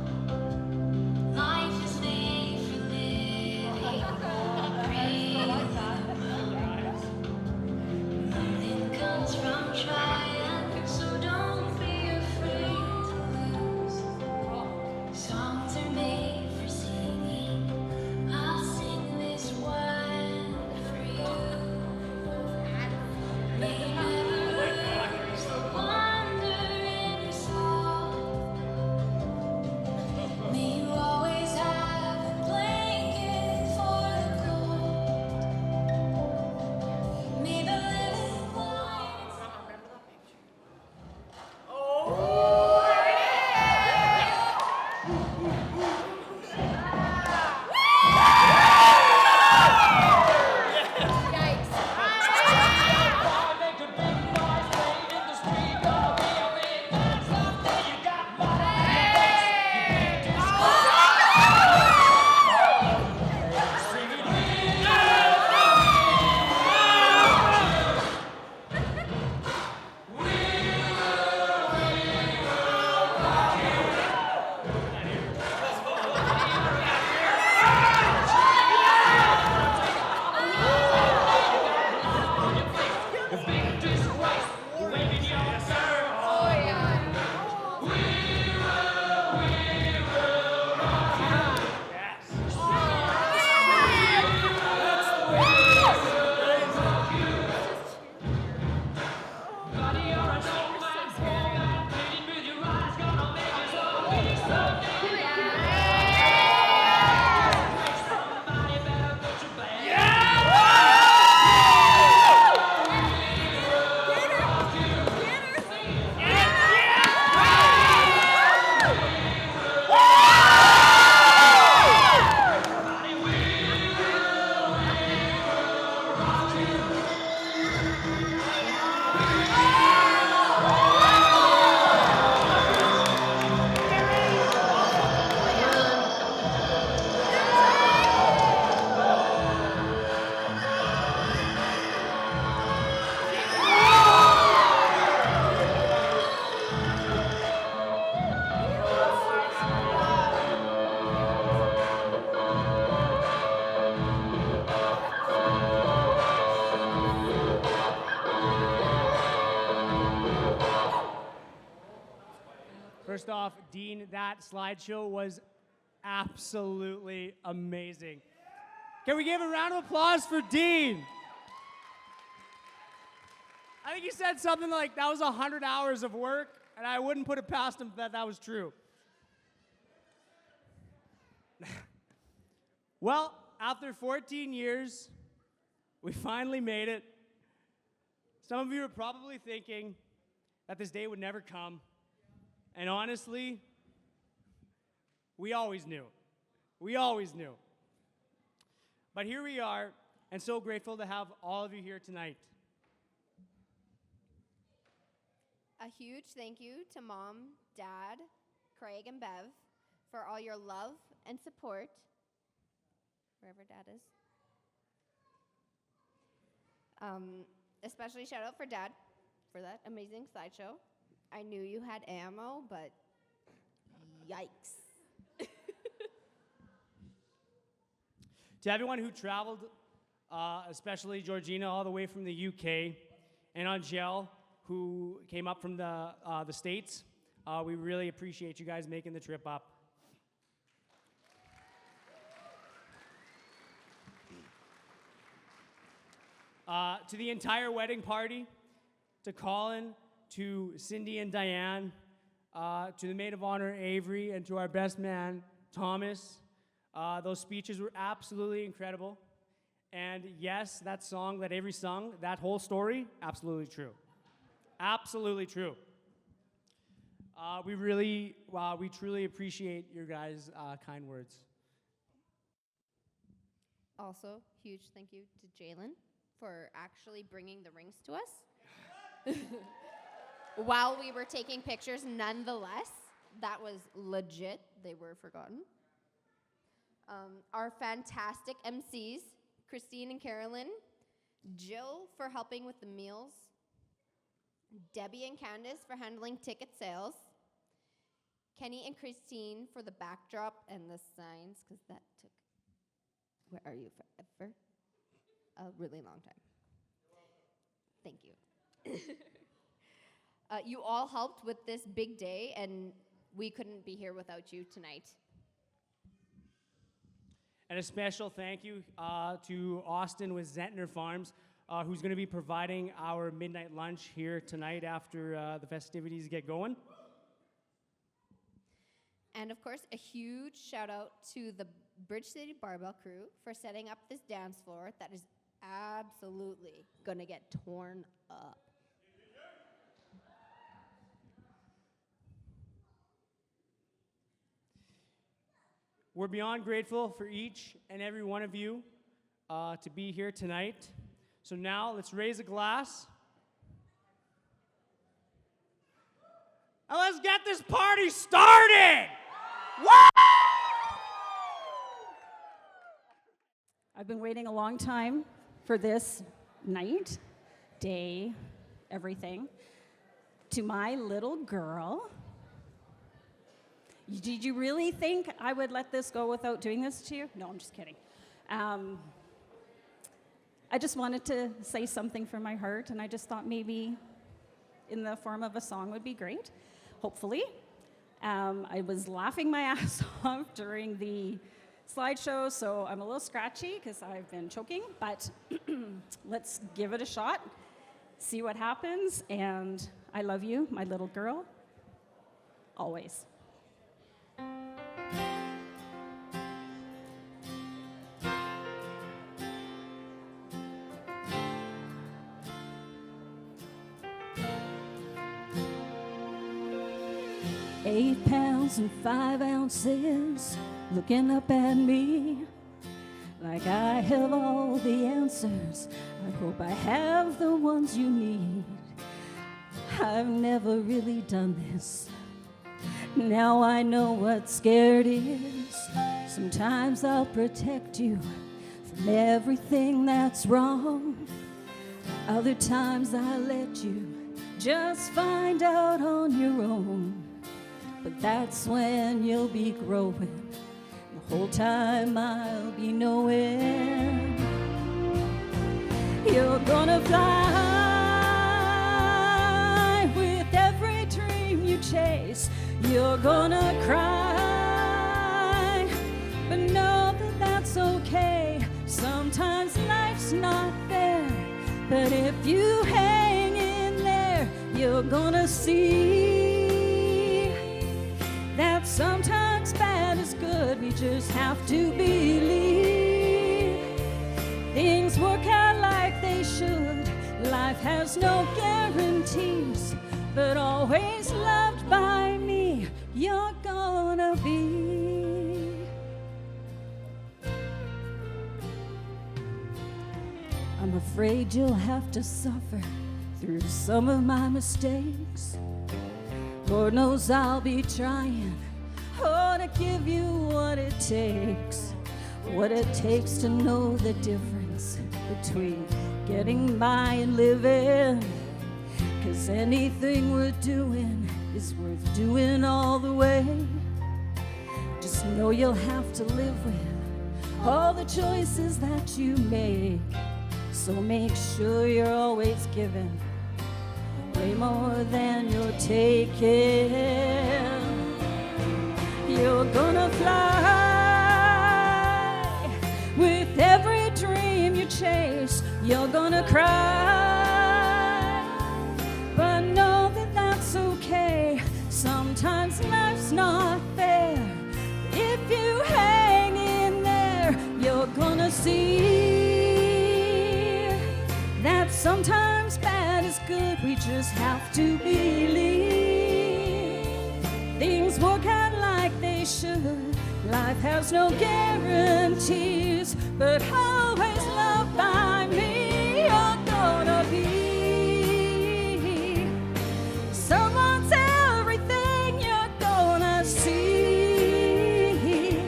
First off, Dean, that slideshow was absolutely amazing. Can we give a round of applause for Dean? I think he said something like that was 100 hours of work, and I wouldn't put it past him that that was true. Well, after 14 years, we finally made it. Some of you are probably thinking that this day would never come. And honestly, we always knew. We always knew. But here we are, and so grateful to have all of you here tonight. A huge thank you to Mom, Dad, Craig, and Bev for all your love and support, wherever Dad is. Especially shout out for Dad for that amazing slideshow. I knew you had ammo, but yikes. To everyone who traveled, especially Georgina, all the way from the UK, and Angel, who came up from the States, we really appreciate you guys making the trip up. To the entire wedding party, to Colin, to Cindy and Diane, to the maid of honor, Avery, and to our best man, Thomas. Those speeches were absolutely incredible. And yes, that song that Avery sung, that whole story, absolutely true. Absolutely true. We truly appreciate your guys' kind words. Also, huge thank you to Jalen for actually bringing the rings to us. While we were taking pictures, nonetheless, that was legit. They were forgotten. Our fantastic MCs, Christine and Carolyn, Jill for helping with the meals, Debbie and Candace for handling ticket sales, Kenny and Christine for the backdrop and the signs, because that took, where are you, forever? A really long time. Thank you. You all helped with this big day, and we couldn't be here without you tonight. And a special thank you to Austin with Zentner Farms, who's going to be providing our midnight lunch here tonight after the festivities get going. And of course, a huge shout out to the Bridge City Barbell crew for setting up this dance floor that is absolutely going to get torn up. We're beyond grateful for each and every one of you to be here tonight. So now let's raise a glass. And let's get this party started! Woo! I've been waiting a long time for this night, day, everything. To my little girl. Did you really think I would let this go without doing this to you? No, I'm just kidding. I just wanted to say something from my heart, and I just thought maybe in the form of a song would be great, hopefully. I was laughing my ass off during the slideshow, so I'm a little scratchy because I've been choking, but let's give it a shot, see what happens, and I love you, my little girl, always. £8 and 5 ounces, looking up at me like I have all the answers. I hope I have the ones you need. I've never really done this. Now I know what scared is. Sometimes I'll protect you from everything that's wrong. Other times I'll let you just find out on your own. But that's when you'll be growing. The whole time I'll be knowing you're gonna fly high with every dream you chase. You're you're gonna cry. But know that that's okay. Sometimes life's not fair. But if you hang in there, you're gonna see that sometimes bad is good. We just have to believe things work out like they should. Life has no guarantees, but always loved by me, you're gonna be. I'm afraid you'll have to suffer through some of my mistakes. Lord knows I'll be trying, oh, to give you what it takes to know the difference between getting by and living. 'Cause anything we're doing is worth doing all the way. Just know you'll have to live with all the choices that you make. So make sure you're always giving way more than you're taking. You're gonna fly with every dream you chase. You're gonna cry, but know that that's okay. Sometimes life's not fair. If you hang in there, you're gonna see that sometimes bad is good. We just have to believe things work out like they should. Life has no guarantees, but always loved by me, you're gonna be someone's everything. You're gonna see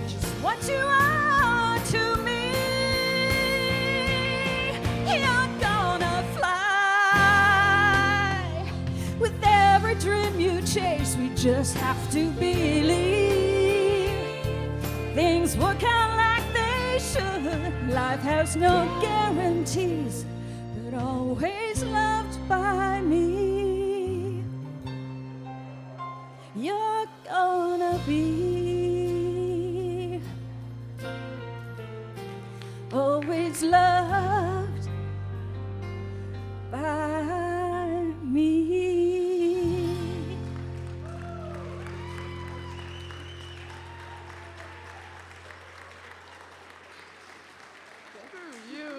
just what you are to me. You're gonna fly with every dream you chase. We just have to believe things work out like they should. Life has no guarantees, but always loved by me. You're gonna be always loved by me. Screw you.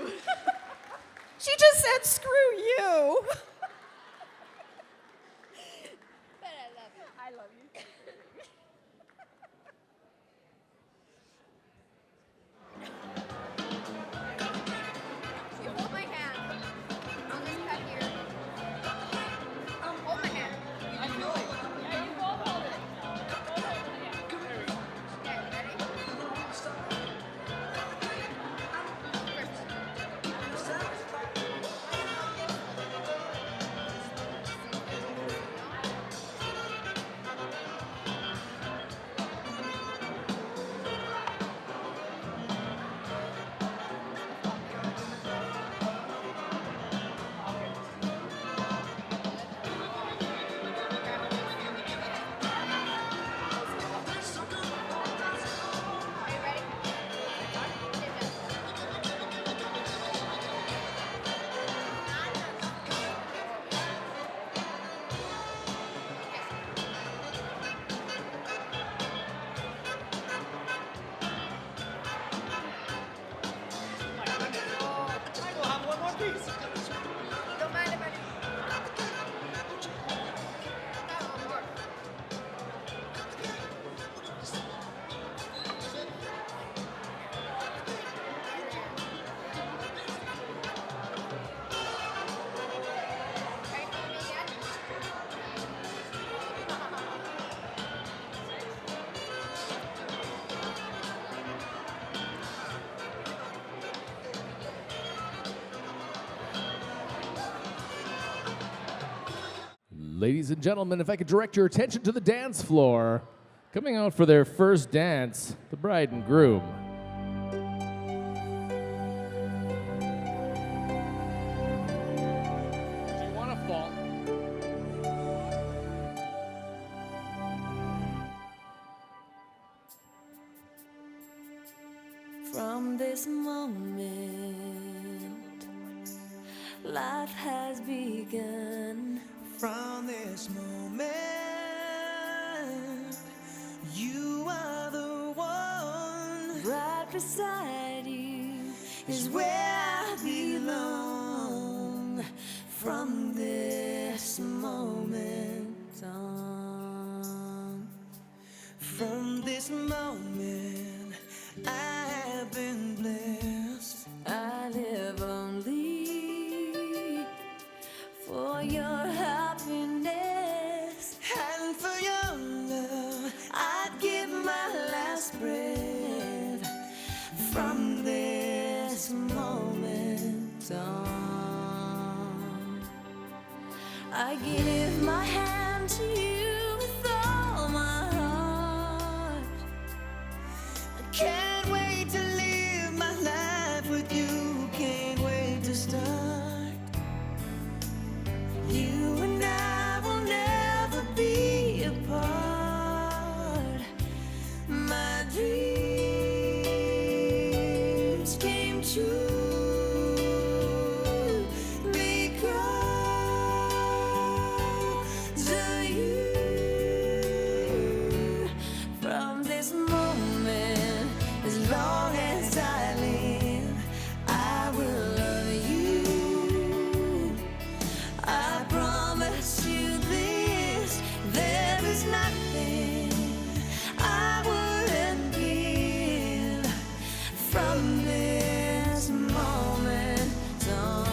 She just said, screw you. But I love you. I love you. You hold my hand on this cut here. Hold my hand. I know it. Yeah, you both hold it. Both hold it. Yeah. There we go. Okay, ready? Don't mind if I do. Ladies and gentlemen, if I could direct your attention to the dance floor. Coming out for their first dance, the bride and groom. Do you want to fall? life has begun. From this moment, you are the one. Right beside you is where I belong. From this moment on. From this moment, I have been blessed. I live only for your happiness and for your love. I'd give my last breath. From this moment on, I give my hand to you with all my heart. I can't wait to live my life with you. Can't wait to start. You and I will never be apart. My dreams came true because of you. From this moment, as long as I live, I will love you. I promise you this, there is nothing I wouldn't give. From this moment on.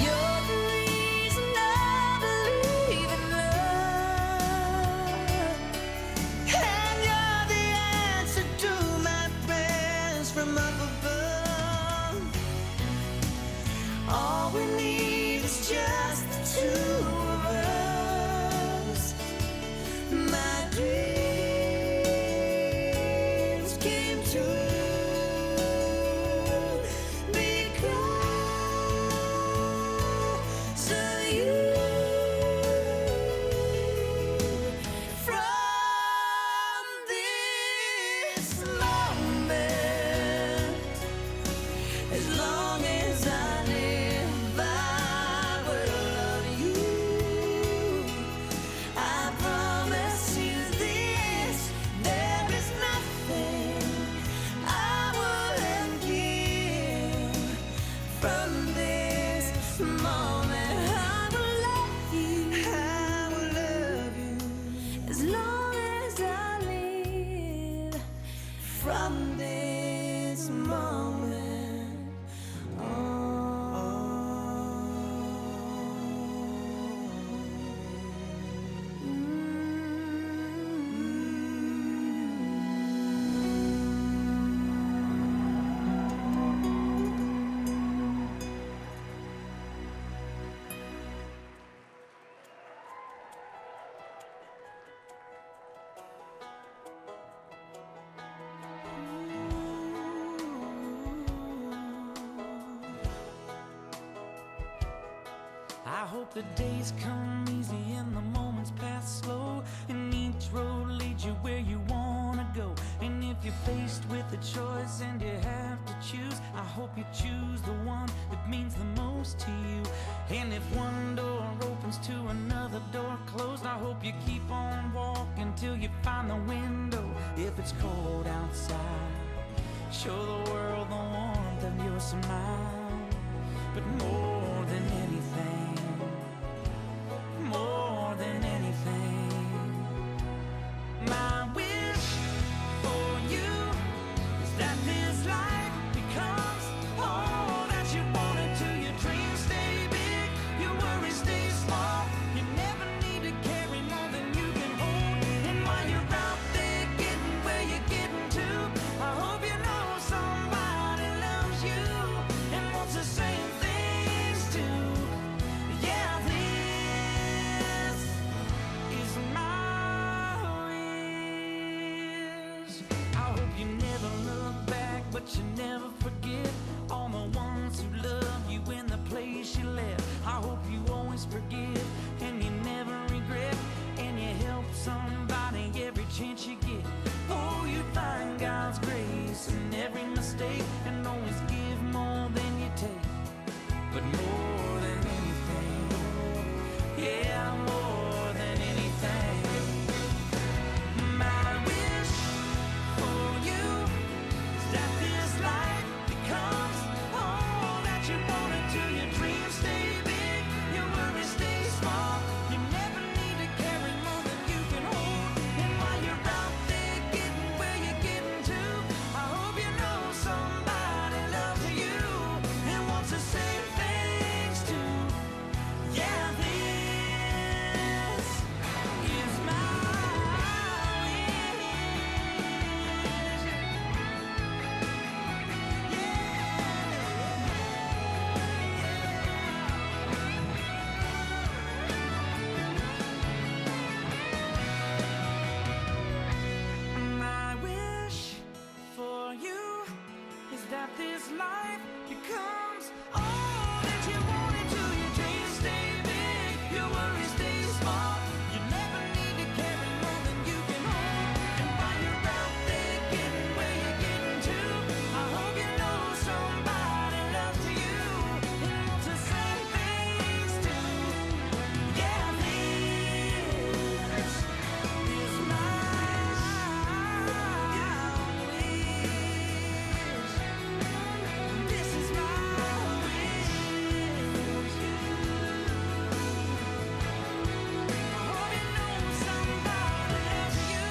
You're the reason I believe in love, And you're the answer to my prayers from up above. all we need is just the two of us. My dreams came true because of you. From this moment, as long as I live, I will love you. I promise you this, there is nothing I wouldn't give. From this moment, I will love you. I will love you. As long as I live. From this moment I hope the days come easy and the moments pass slow, and each road leads you where you wanna go. And if you're faced with a choice and you have to choose, I hope you choose the one that means the most to you. And if one door opens to another door closed, I hope you keep on walking till you find the window. If it's cold outside, show the world the warmth of your smile. But more than anything, more than anything, my wish for you is that this life becomes all that you want it to. Your dreams stay big, your worries stay small. You never need to carry more than you can hold. And while you're out there getting where you're getting to, I hope you know somebody loves you and wants the same things too. Yeah, this is my wish. I hope you never look back, but you never forget all the ones who love forgive, and you never regret, and you help somebody every chance you get. Oh, you find God's grace in every mistake, and always give more than you take. But more than anything, yeah, more than anything, my wish for you is that this life becomes all that you wanted to. Your dreams stay big, your worries stay small. You never need to carry more than you can hold. And while you're out there getting where you're getting to, I hope you know somebody loves you and wants to say thanks to. Yeah, this is my My wish for you is that this life becomes all that you wanted to. Your dreams stay big, your worries stay small. You never need to carry more than you can hold. And while you're out there getting where you're getting to, I hope you know somebody loves you and wants to say thanks to. Yeah, this is my This is my wish. I hope you know somebody loves you.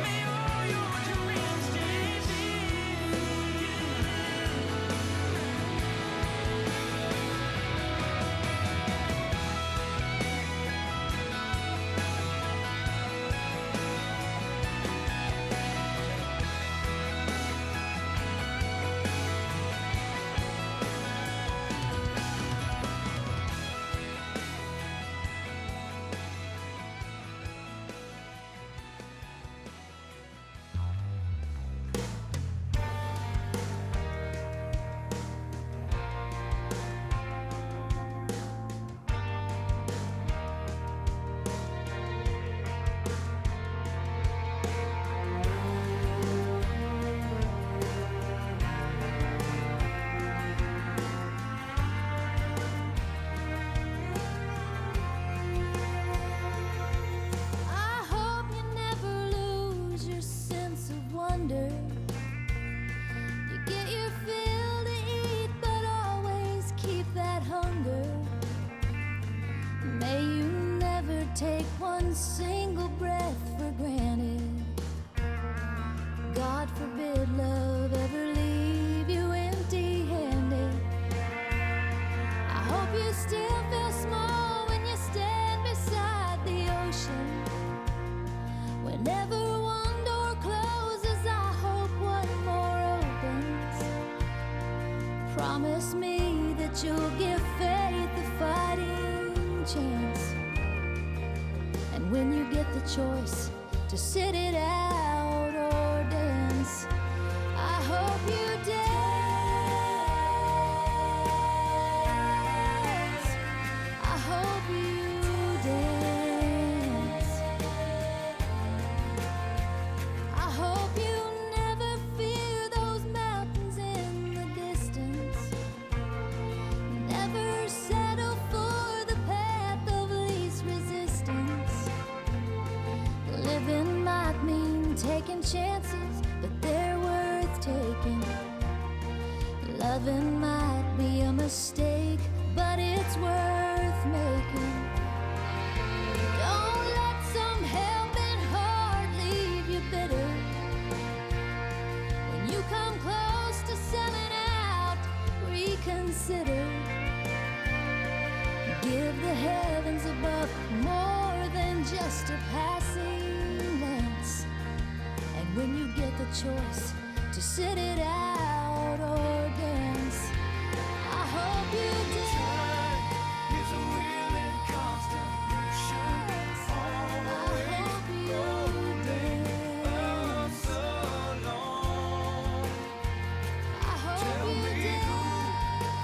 May all your dreams stay big. I hope you never lose your sense of wonder. You get your fill to eat, but always keep that hunger. May you never take one single breath for granted. God forbid love ever leave you empty-handed. I hope you still feel small when you stand beside the ocean. Whenever one door closes, I hope one more opens. Promise me that you'll give faith a fighting chance. And when you get the choice to sit it out or dance, I hope you dance. I hope you dance. I hope you never fear those mountains in the distance. Never settle for the path of least resistance. Living might mean taking chances, but they're worth taking. Loving might be a mistake, but it's worth making. Don't let some helping heart leave you bitter. When you come close to selling out, reconsider. Give the heavens above more than just a passing glance. And when you get the choice to sit it out or dance, I hope you dance. Is a willing constant motion. Always rolling us along. I hope Tell you me dance.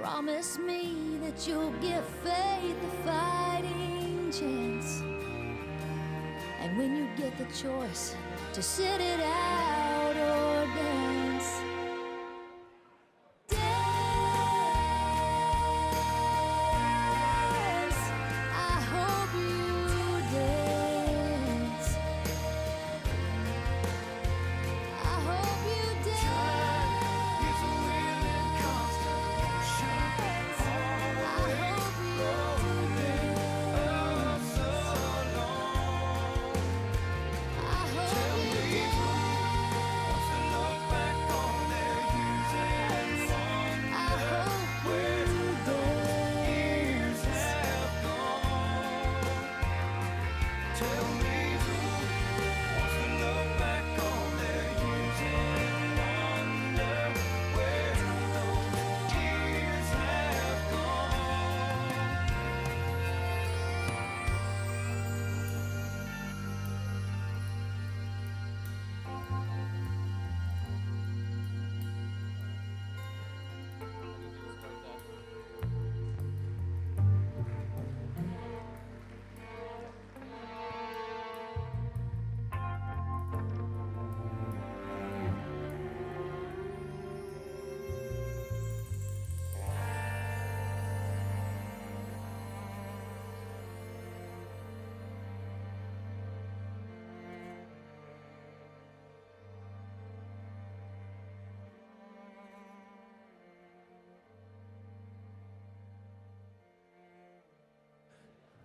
Promise me that you'll give faith a fighting chance. And when you get the choice to sit it out or dance, dance. I hope you dance. I hope you dance.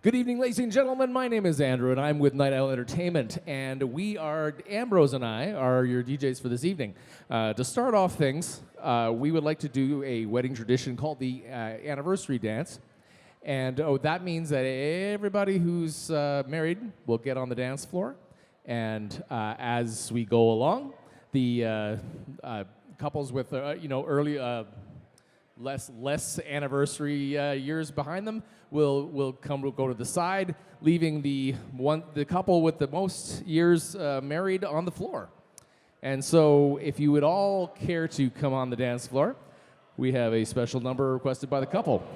Good evening, ladies and gentlemen. My name is Andrew, and I'm with Night Owl Entertainment. And Ambrose and I are your DJs for this evening. To start off things, we would like to do a wedding tradition called the anniversary dance. And that means that everybody who's married will get on the dance floor. And as we go along, the couples with early less anniversary years behind them will go to the side, leaving the couple with the most years married on the floor. And so if you would all care to come on the dance floor, we have a special number requested by the couple.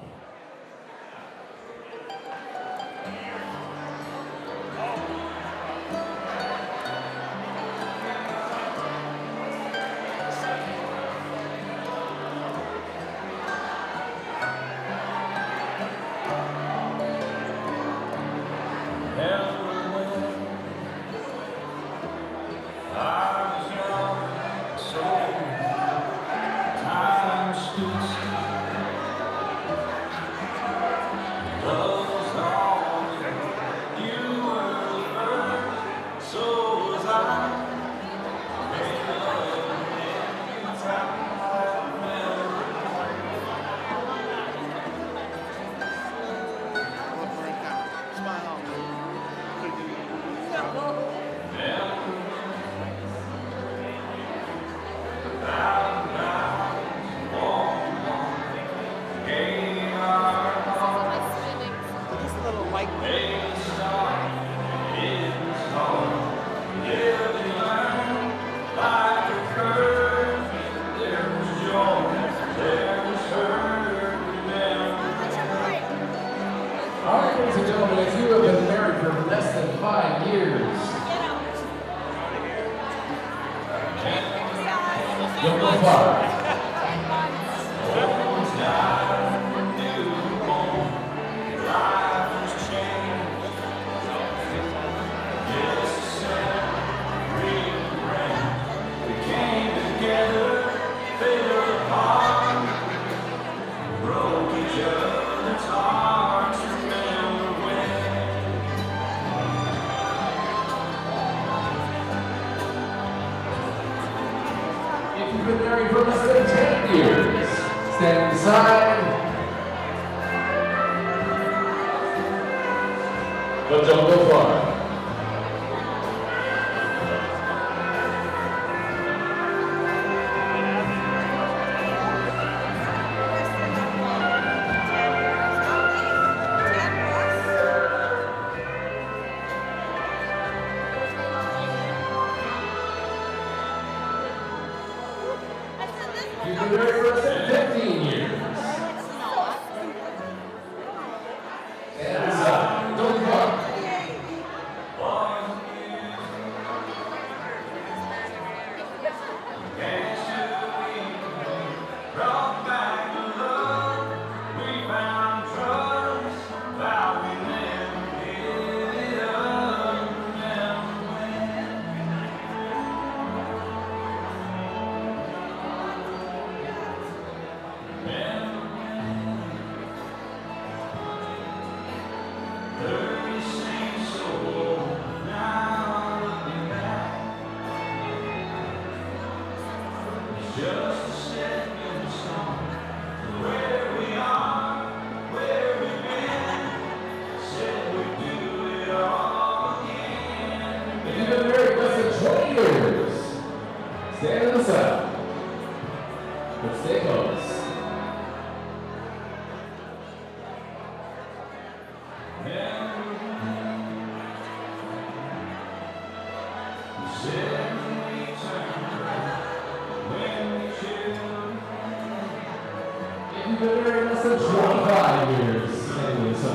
married less than 25 years. Anyway, so.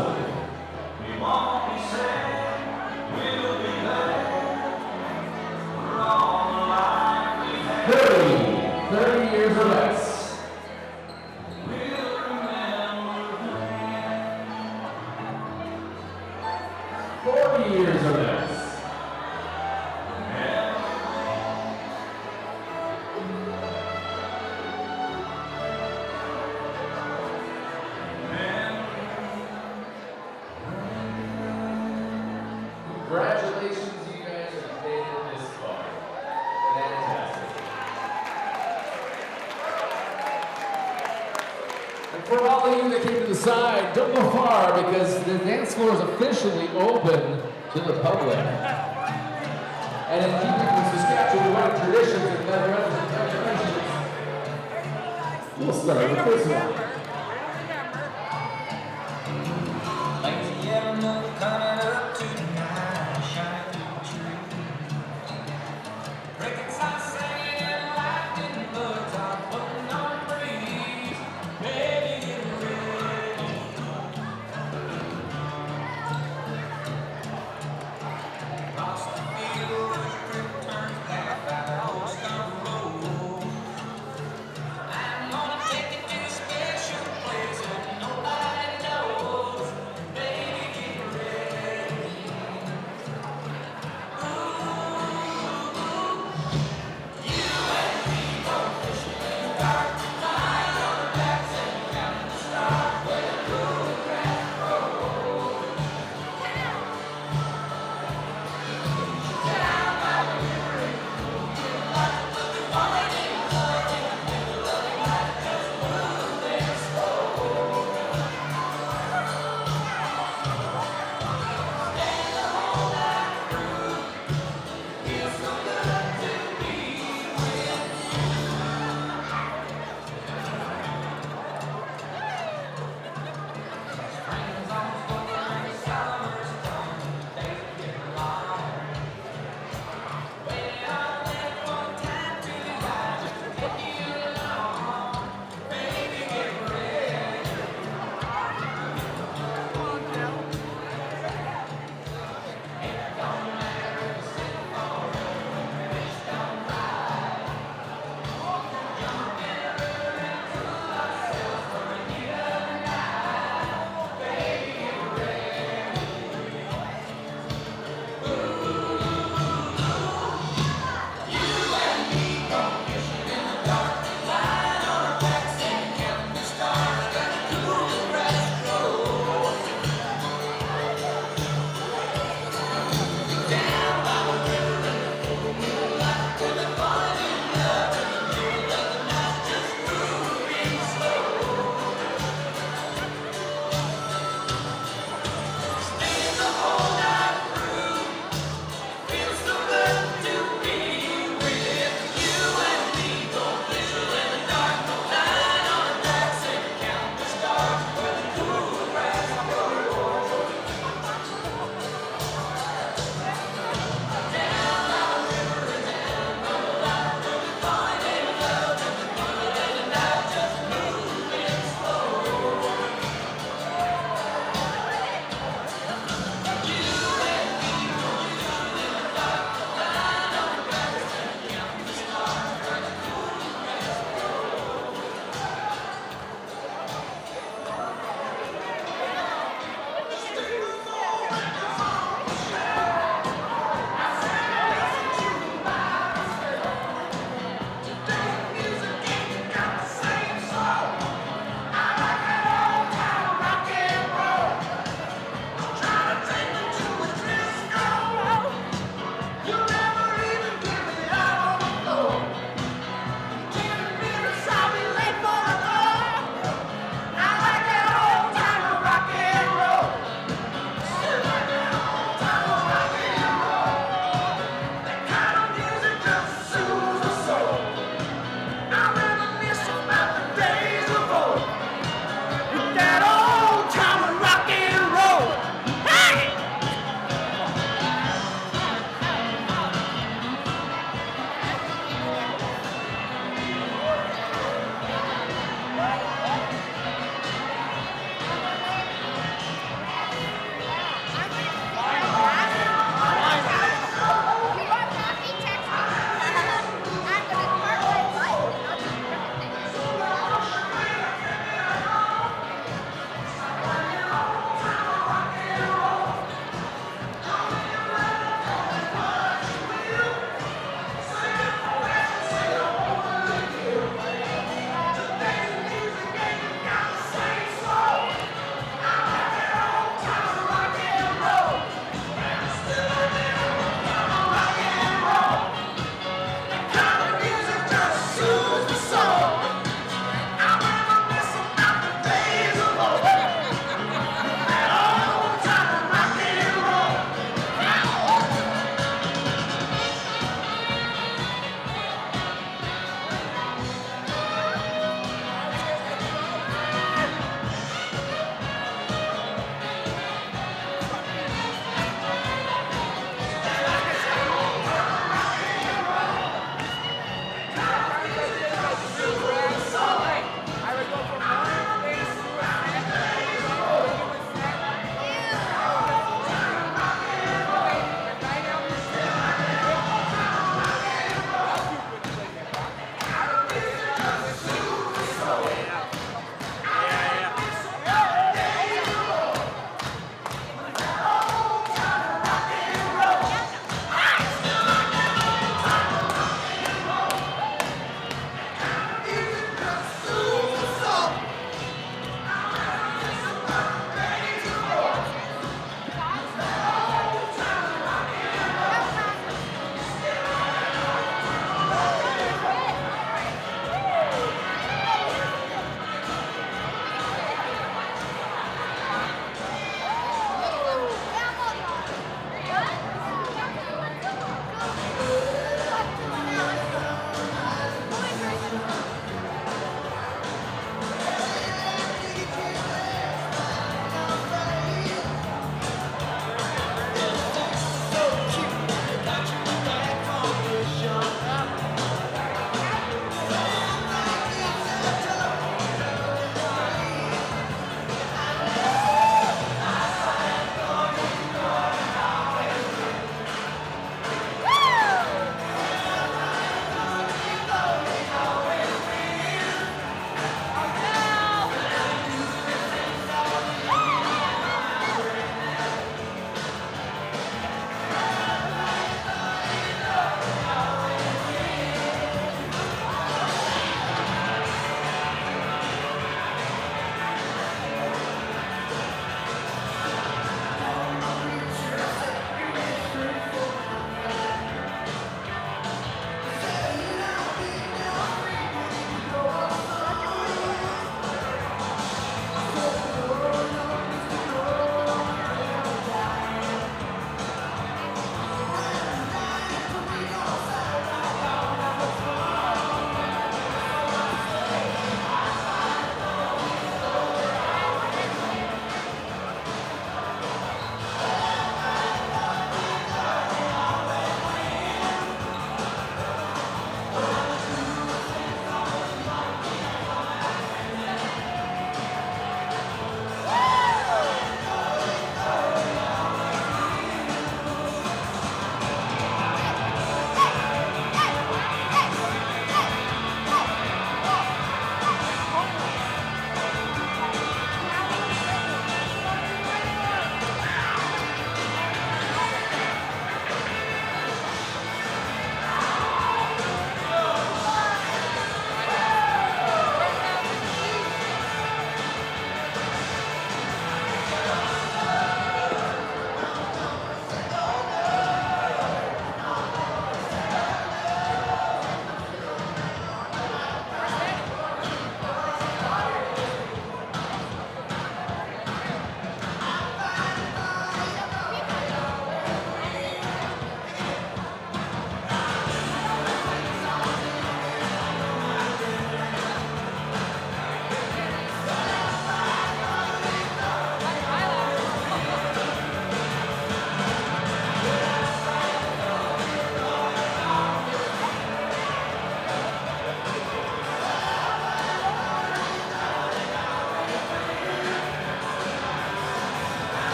We won't be sad, we'll be glad for all the life we've had. 30 years or less. We'll remember that. 40 years or less. Congratulations, you guys have made it this far. Fantastic. And for all of you that came to the side, don't go far because the dance floor is officially open to the public. And in keeping with Saskatchewan white traditions and veterans and generations, we'll start with this one. Like the yellow moon coming up tonight, shine through the tree. Crickets are singing and lightning bugs are floating on the breeze. Baby, get ready. Across the field, the creek turns black by the old stone road. I'm gonna take you to a special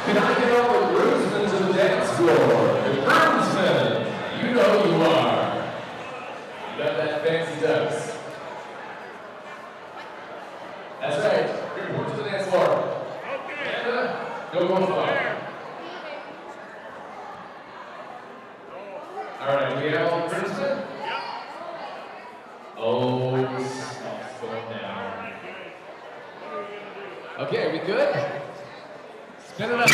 Can I get all the groomsmen to the dance floor? The groomsmen, you know you are. You got that fancy tux. That's right. Report to the dance floor. Amanda, go far. All right, do we have all the groomsmen? Yep. Oh, stop, slow down. Okay, we good? Spin it up.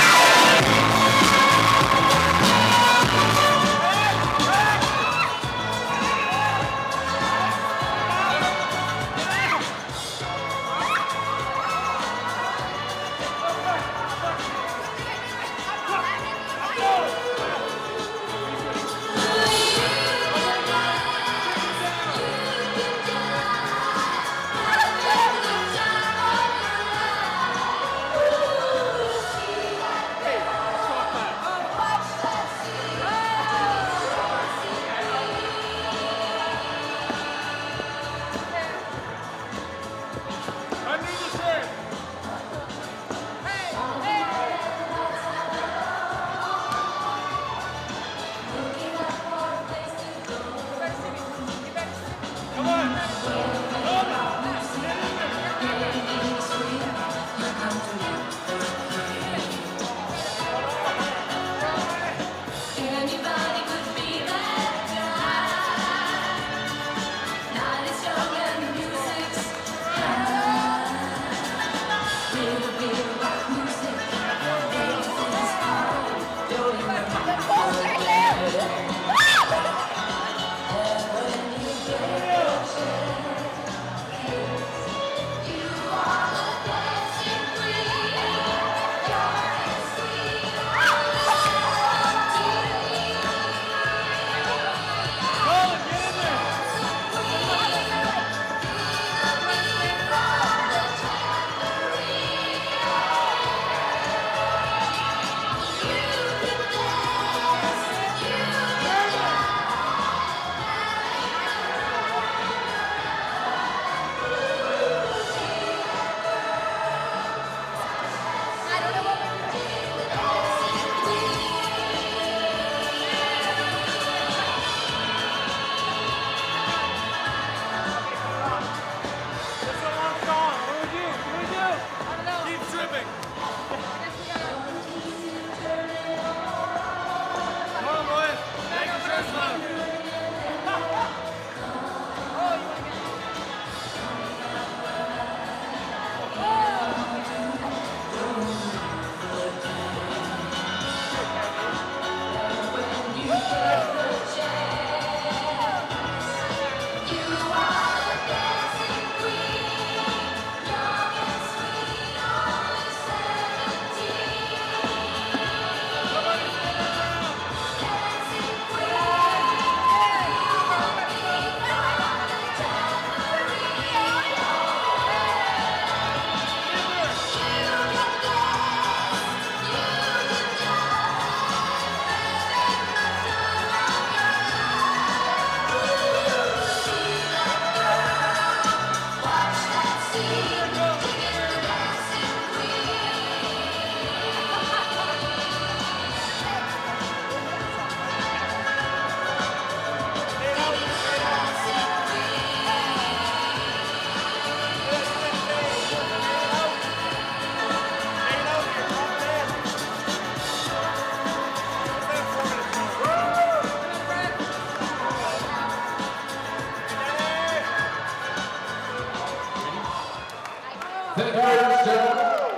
Thank you very much, gentlemen.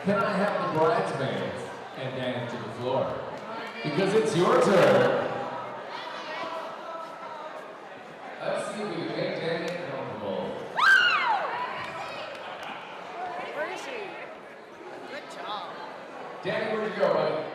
Can I have the bridesmaids and dance to the floor? Because it's your turn. Let's see if we can make Danny comfortable. Where is she? Good job. Danny, where'd you go, buddy?